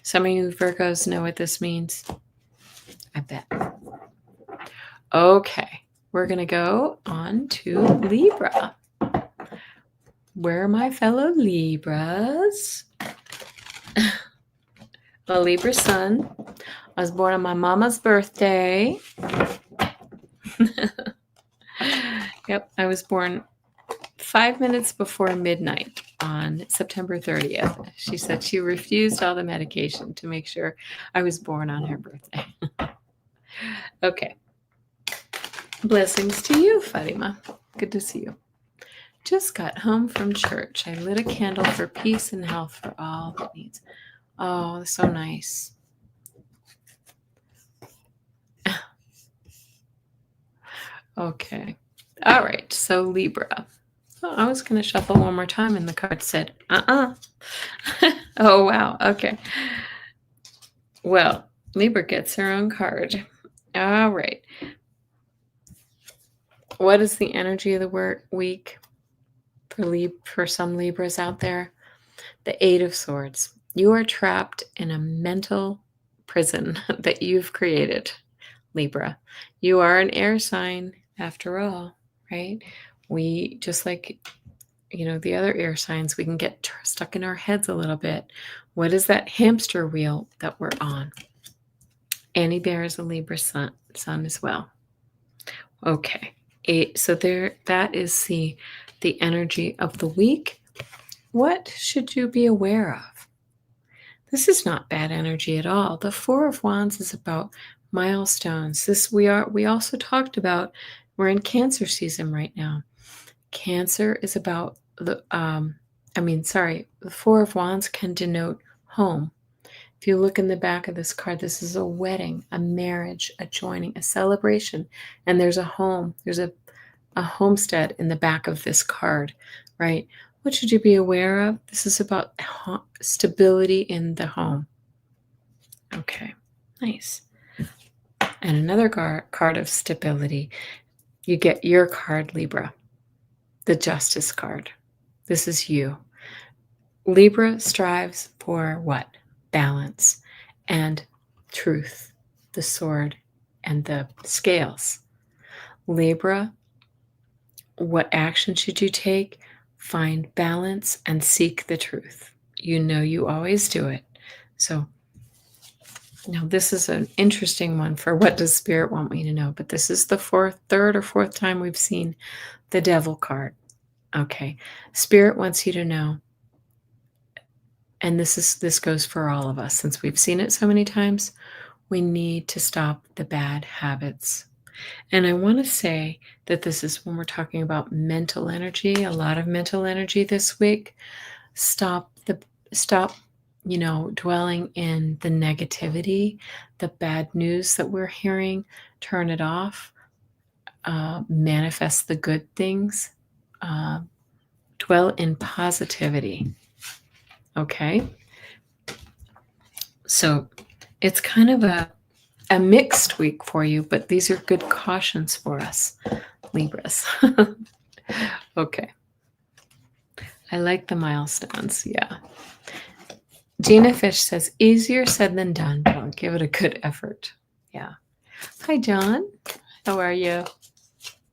Some of you Virgos know what this means. I bet. Okay, we're going to go on to Libra. Where are my fellow Libras? a Libra sun. I was born on my mama's birthday. Yep, I was born 5 minutes before midnight on September 30th. She said she refused all the medication to make sure I was born on her birthday. Okay. Blessings to you, Fatima. Good to see you. Just got home from church. I lit a candle for peace and health for all that needs. Oh, so nice. Okay. All right. So Libra. Oh, I was going to shuffle one more time and the card said, Oh, wow. Okay. Well, Libra gets her own card. All right. What is the energy of the week for some Libras out there? The Eight of Swords. You are trapped in a mental prison that you've created, Libra. You are an air sign after all, right? We, just like, the other air signs, we can get stuck in our heads a little bit. What is that hamster wheel that we're on? Annie Bear is a Libra sun as well. Okay. So that is the energy of the week. What should you be aware of? This is not bad energy at all. The Four of Wands is about milestones. We also talked about, we're in Cancer season right now. Cancer is about the Four of Wands can denote home. If you look in the back of this card, this is a wedding, a marriage, a joining, a celebration, and there's a home. There's a homestead in the back of this card, right? What should you be aware of? This is about stability in the home. Okay, nice. And another card of stability. You get your card, Libra, the Justice card. This is you. Libra strives for what? Balance and truth, the sword and the scales. Libra, what action should you take? Find balance and seek the truth. You always do it. So now this is an interesting one for what does Spirit want me to know? But this is the third or fourth time we've seen the Devil card. Okay. Spirit wants you to know, and this goes for all of us, since we've seen it so many times, we need to stop the bad habits. And I want to say that this is when we're talking about mental energy, a lot of mental energy this week. Stop dwelling in the negativity, the bad news that we're hearing. Turn it off. Manifest the good things. Dwell in positivity. Okay? So it's kind of a mixed week for you, but these are good cautions for us, Libras. Okay. I like the milestones. Yeah. Gina Fish says, easier said than done, but I'll give it a good effort. Yeah. Hi, John. How are you?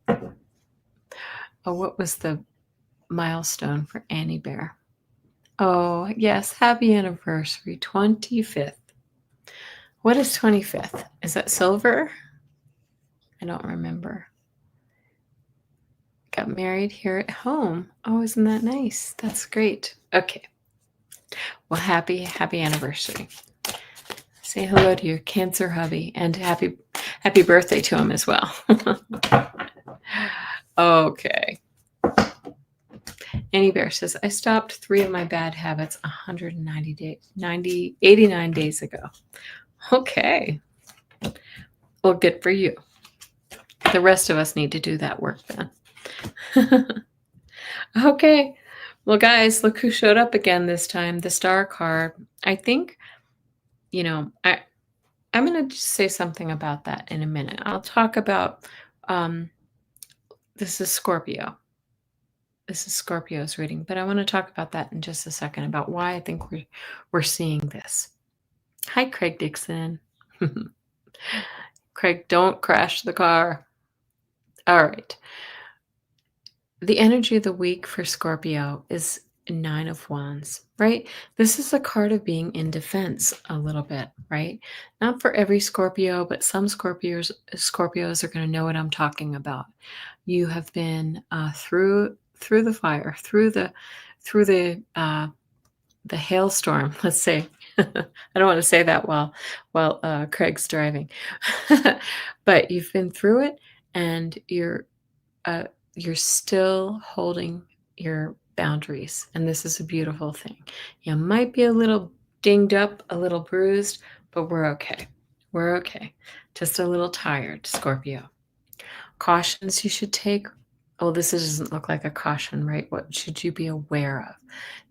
Oh, what was the milestone for Annie Bear? Oh, yes. Happy anniversary, 25th. What is 25th? Is that silver? I don't remember. Got married here at home. Oh, isn't that nice? That's great. Okay. Well, happy anniversary. Say hello to your Cancer hubby, and happy birthday to him as well. Okay. Annie Bear says, I stopped 3 of my bad habits 89 days ago. Okay. Well, good for you. The rest of us need to do that work then. Okay. Well, guys, look who showed up again this time. The Star card. I think, I'm going to just say something about that in a minute. I'll talk about, this is Scorpio. This is Scorpio's reading, but I want to talk about that in just a second, about why I think we're seeing this. Hi, Craig Dixon. Craig, don't crash the car. All right. The energy of the week for Scorpio is Nine of Wands, right? This is a card of being in defense a little bit, right? Not for every Scorpio, but some Scorpios are going to know what I'm talking about. You have been through the fire, through the hailstorm. Let's say. I don't want to say that while Craig's driving, but you've been through it, and uh, you're still holding your boundaries. And this is a beautiful thing. You might be a little dinged up, a little bruised, but we're okay. We're okay. Just a little tired, Scorpio. Cautions you should take. Oh, this doesn't look like a caution, right? What should you be aware of?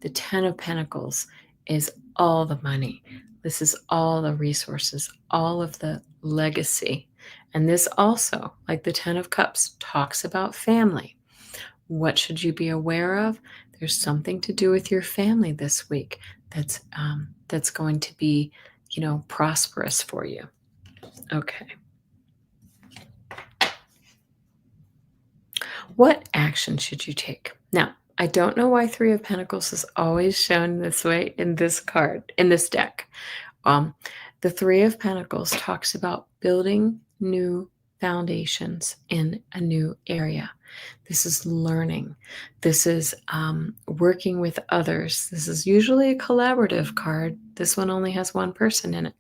The Ten of Pentacles is all the money. This is all the resources, all of the legacy. And this also, like the Ten of Cups, talks about family. What should you be aware of? There's something to do with your family this week that's going to be, prosperous for you. Okay. What action should you take? Now, I don't know why Three of Pentacles is always shown this way in this card, in this deck. The Three of Pentacles talks about building new foundations in a new area. This is learning. This is working with others. This is usually a collaborative card. This one only has one person in it.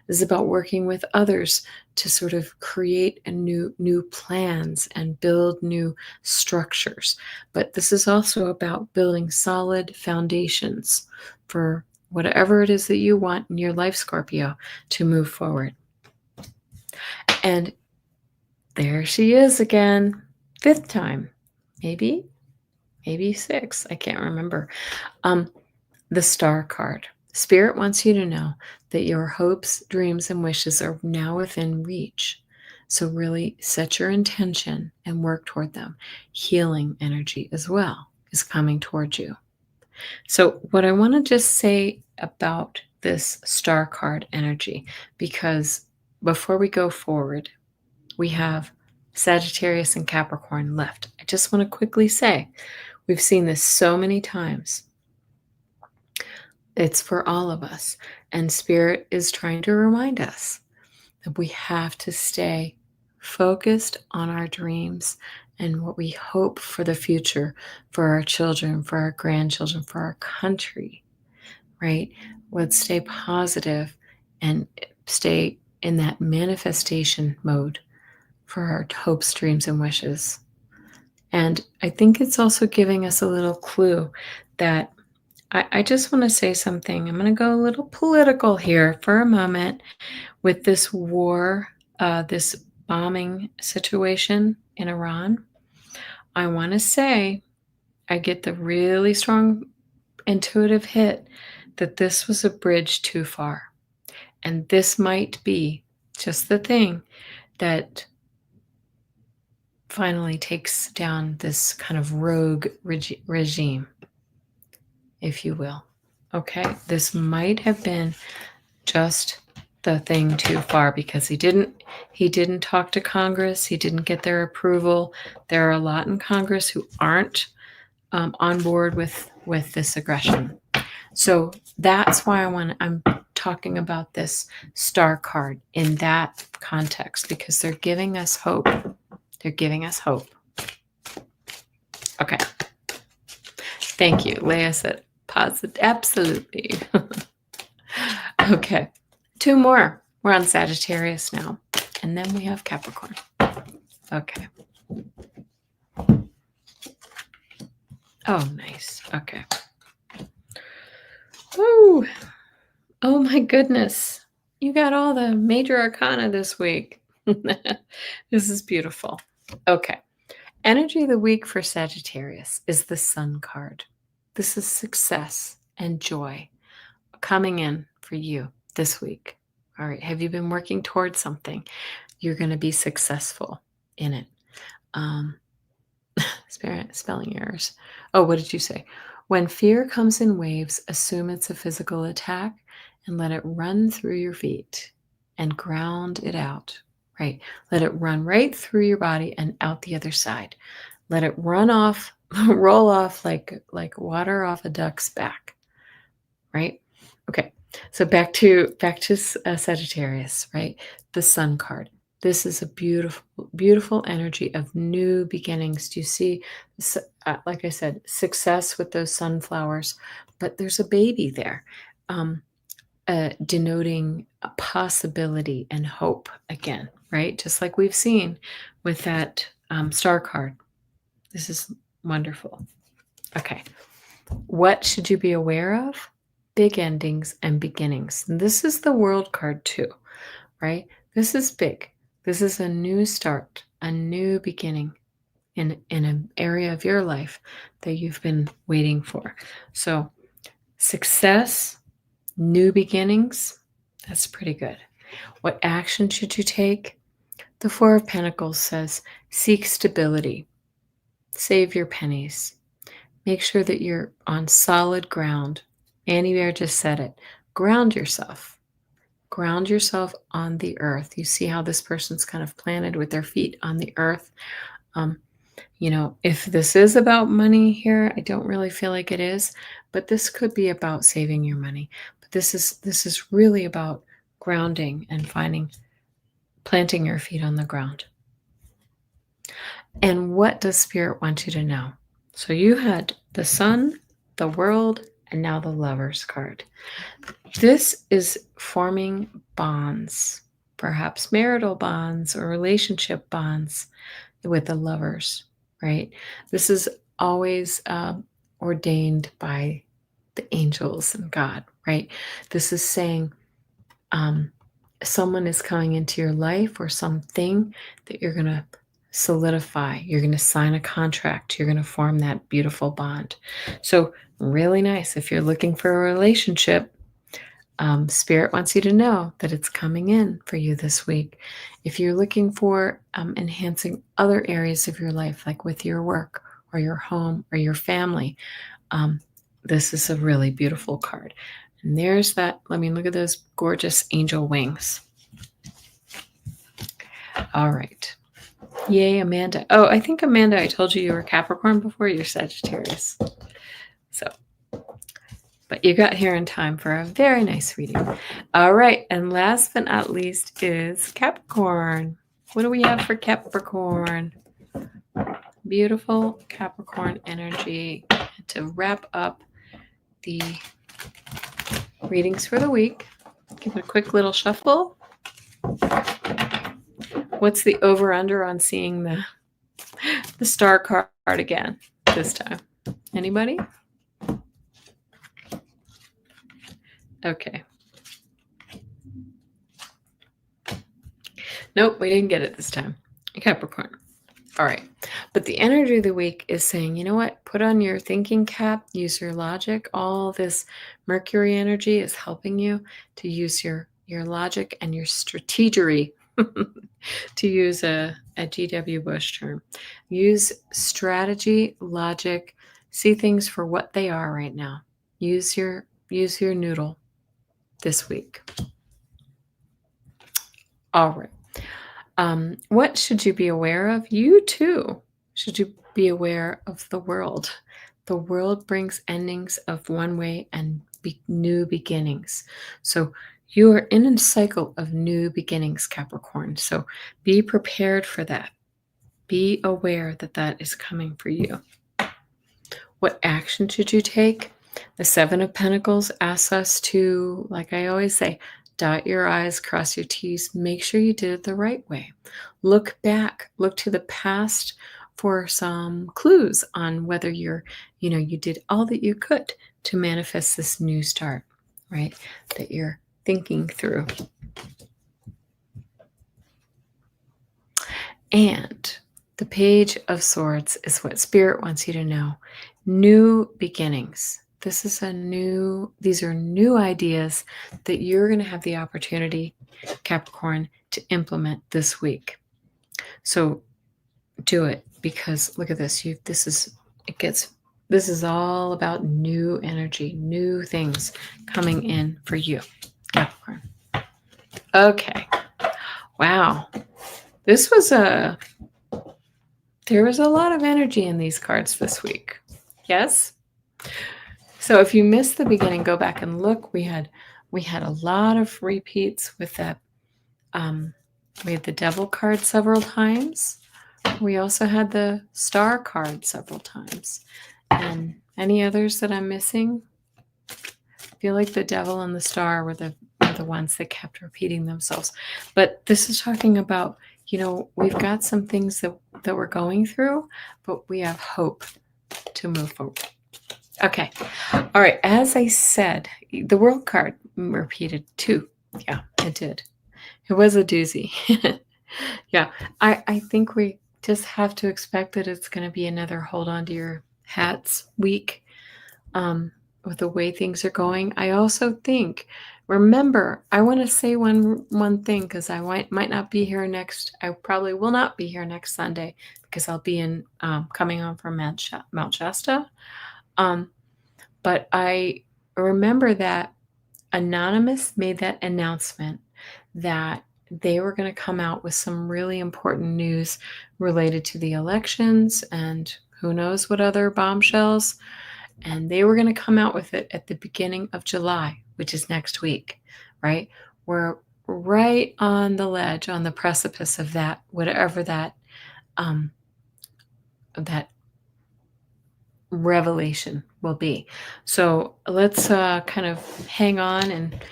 This is about working with others to sort of create a new plans and build new structures. But this is also about building solid foundations for whatever it is that you want in your life, Scorpio, to move forward. And there she is again, fifth time, maybe six. I can't remember. The Star card. Spirit wants you to know that your hopes, dreams, and wishes are now within reach. So really set your intention and work toward them. Healing energy as well is coming towards you. So what I want to just say about this Star card energy, because before we go forward, we have Sagittarius and Capricorn left. I just want to quickly say, we've seen this so many times. It's for all of us. And Spirit is trying to remind us that we have to stay focused on our dreams and what we hope for the future, for our children, for our grandchildren, for our country, right? Let's stay positive and stay in that manifestation mode for our hopes, dreams, and wishes. And I think it's also giving us a little clue that I just want to say something. I'm going to go a little political here for a moment with this war, this bombing situation in Iran. I want to say I get the really strong intuitive hit that this was a bridge too far. And this might be just the thing that finally takes down this kind of rogue regime, if you will. Okay, this might have been just the thing too far because he didn't talk to Congress. He didn't get their approval. There are a lot in Congress who aren't on board with this aggression. So that's why I'm talking about this Star card in that context, because they're giving us hope. They're giving us hope. Okay. Thank you. Leah said positive. Absolutely. Okay. Two more. We're on Sagittarius now. And then we have Capricorn. Okay. Oh, nice. Okay. Woo. Oh my goodness. You got all the major arcana this week. This is beautiful. Okay. Energy of the week for Sagittarius is the Sun card. This is success and joy coming in for you this week. All right. Have you been working towards something? You're going to be successful in it. Spelling errors. Oh, what did you say? When fear comes in waves, assume it's a physical attack and let it run through your feet and ground it out. Right. Let it run right through your body and out the other side. Let it run off roll off like water off a duck's back, right? Okay. So back to Sagittarius, right? The Sun card. This is a beautiful energy of new beginnings. Do you see, like I said, success with those sunflowers, but there's a baby there, denoting a possibility and hope again, right? Just like we've seen with that star card. This is wonderful. Okay. What should you be aware of? Big endings and beginnings. And this is the World card too, right? This is big. This is a new start, a new beginning in an area of your life that you've been waiting for. So success, new beginnings, that's pretty good. What action should you take? The Four of Pentacles says, seek stability, save your pennies, make sure that you're on solid ground. Annie Bear just said it. Ground yourself. Ground yourself on the earth. You see how this person's kind of planted with their feet on the earth. If this is about money here, I don't really feel like it is, but this could be about saving your money. But this is really about grounding and planting your feet on the ground. And what does Spirit want you to know? So you had the Sun, the World, and now the Lovers card. This is forming bonds, perhaps marital bonds or relationship bonds with the Lovers, right? This is always ordained by the angels and God, right? This is saying someone is coming into your life or something that you're going to solidify. You're going to sign a contract. You're going to form that beautiful bond. So really nice. If you're looking for a relationship, Spirit wants you to know that it's coming in for you this week. If you're looking for enhancing other areas of your life, like with your work or your home or your family, this is a really beautiful card. And there's that. Look at those gorgeous angel wings. All right. Yay, Amanda. Oh, I think, Amanda, I told you were Capricorn before. You're Sagittarius. So, but you got here in time for a very nice reading. All right. And last but not least is Capricorn. What do we have for Capricorn? Beautiful Capricorn energy to wrap up the readings for the week. Give it a quick little shuffle. What's the over-under on seeing the star card again this time? Anybody? Okay. Nope, we didn't get it this time. Capricorn. All right. But the energy of the week is saying, you know what? Put on your thinking cap, use your logic. All this Mercury energy is helping you to use your logic and your strategery, to use a G.W. Bush term. Use strategy, logic, see things for what they are right now. Use your noodle this week. All right. What should you be aware of? You too should you be aware of the world. The world brings endings of one way and new beginnings. So you are in a cycle of new beginnings, Capricorn. So be prepared for that. Be aware that that is coming for you. What action should you take? The Seven of Pentacles asks us to, like I always say, dot your I's, cross your T's, make sure you did it the right way. Look back, look to the past for some clues on whether you did all that you could to manifest this new start, right? That you're thinking through. And the Page of Swords is what Spirit wants you to know. New beginnings. These are new ideas that you're going to have the opportunity, Capricorn, to implement this week. So do it, because look at this. This is all about new energy, new things coming in for you, Capricorn. Okay. Wow. This was a There was a lot of energy in these cards this week. Yes? So if you missed the beginning, go back and look. We had a lot of repeats with that. We had the devil card several times. We also had the star card several times. And any others that I'm missing? I feel like the devil and the star were the ones that kept repeating themselves. But this is talking about, we've got some things that we're going through, but we have hope to move forward. Okay. All right. As I said, the world card repeated too. Yeah, it did. It was a doozy. Yeah. I think we just have to expect that it's going to be another hold on to your hats week. With the way things are going. I also think, remember, I want to say one thing because I might not be here next. I probably will not be here next Sunday because I'll be in coming home from Mount Shasta. But I remember that Anonymous made that announcement that they were going to come out with some really important news related to the elections and who knows what other bombshells. And they were going to come out with it at the beginning of July, which is next week, right? We're right on the ledge, on the precipice of that, whatever that revelation will be. So let's kind of hang on and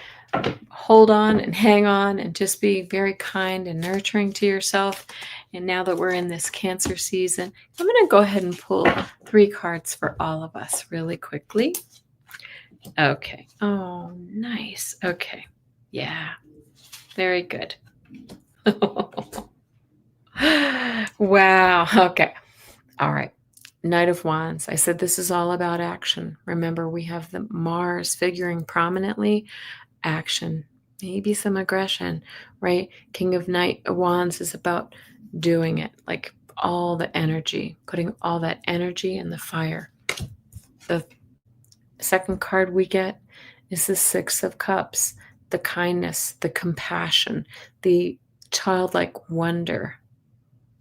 hold on and hang on and just be very kind and nurturing to yourself. And now that we're in this Cancer season, I'm going to go ahead and pull 3 cards for all of us really quickly. Okay. Oh, nice. Okay. Yeah. Very good. Wow. Okay. All right. Knight of Wands. I said this is all about action. Remember, we have the Mars figuring prominently. Action, maybe some aggression, right? King of Wands is about doing it, like all the energy, putting all that energy in the fire. The second card we get is the Six of Cups, the kindness, the compassion, the childlike wonder,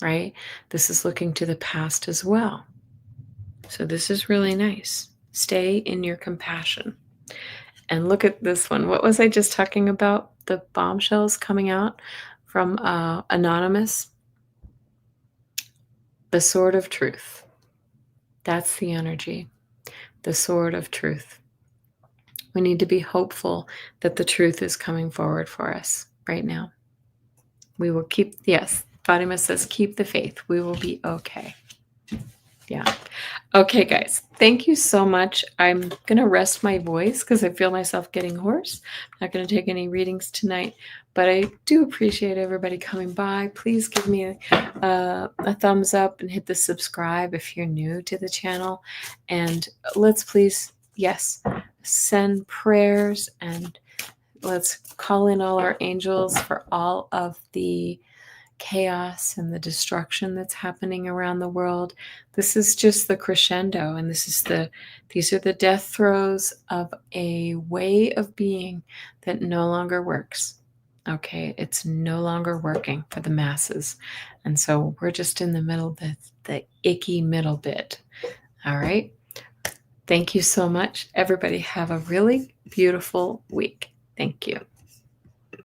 right? This is looking to the past as well. So this is really nice. Stay in your compassion. And look at this one. What was I just talking about? The bombshells coming out from Anonymous. The Sword of Truth. That's the energy. The Sword of Truth. We need to be hopeful that the truth is coming forward for us right now. We will keep, yes, Fatima says, keep the faith. We will be okay. Yeah. Okay, guys, thank you so much. I'm going to rest my voice because I feel myself getting hoarse. I'm not going to take any readings tonight, but I do appreciate everybody coming by. Please give me a thumbs up and hit the subscribe if you're new to the channel. And let's please, yes, send prayers and let's call in all our angels for all of the chaos and the destruction that's happening around the world. This is just the crescendo, and these are the death throes of a way of being that no longer works. Okay, it's no longer working for the masses. And so we're just in the middle, the icky middle bit. All right. Thank you so much. Everybody have a really beautiful week. Thank you.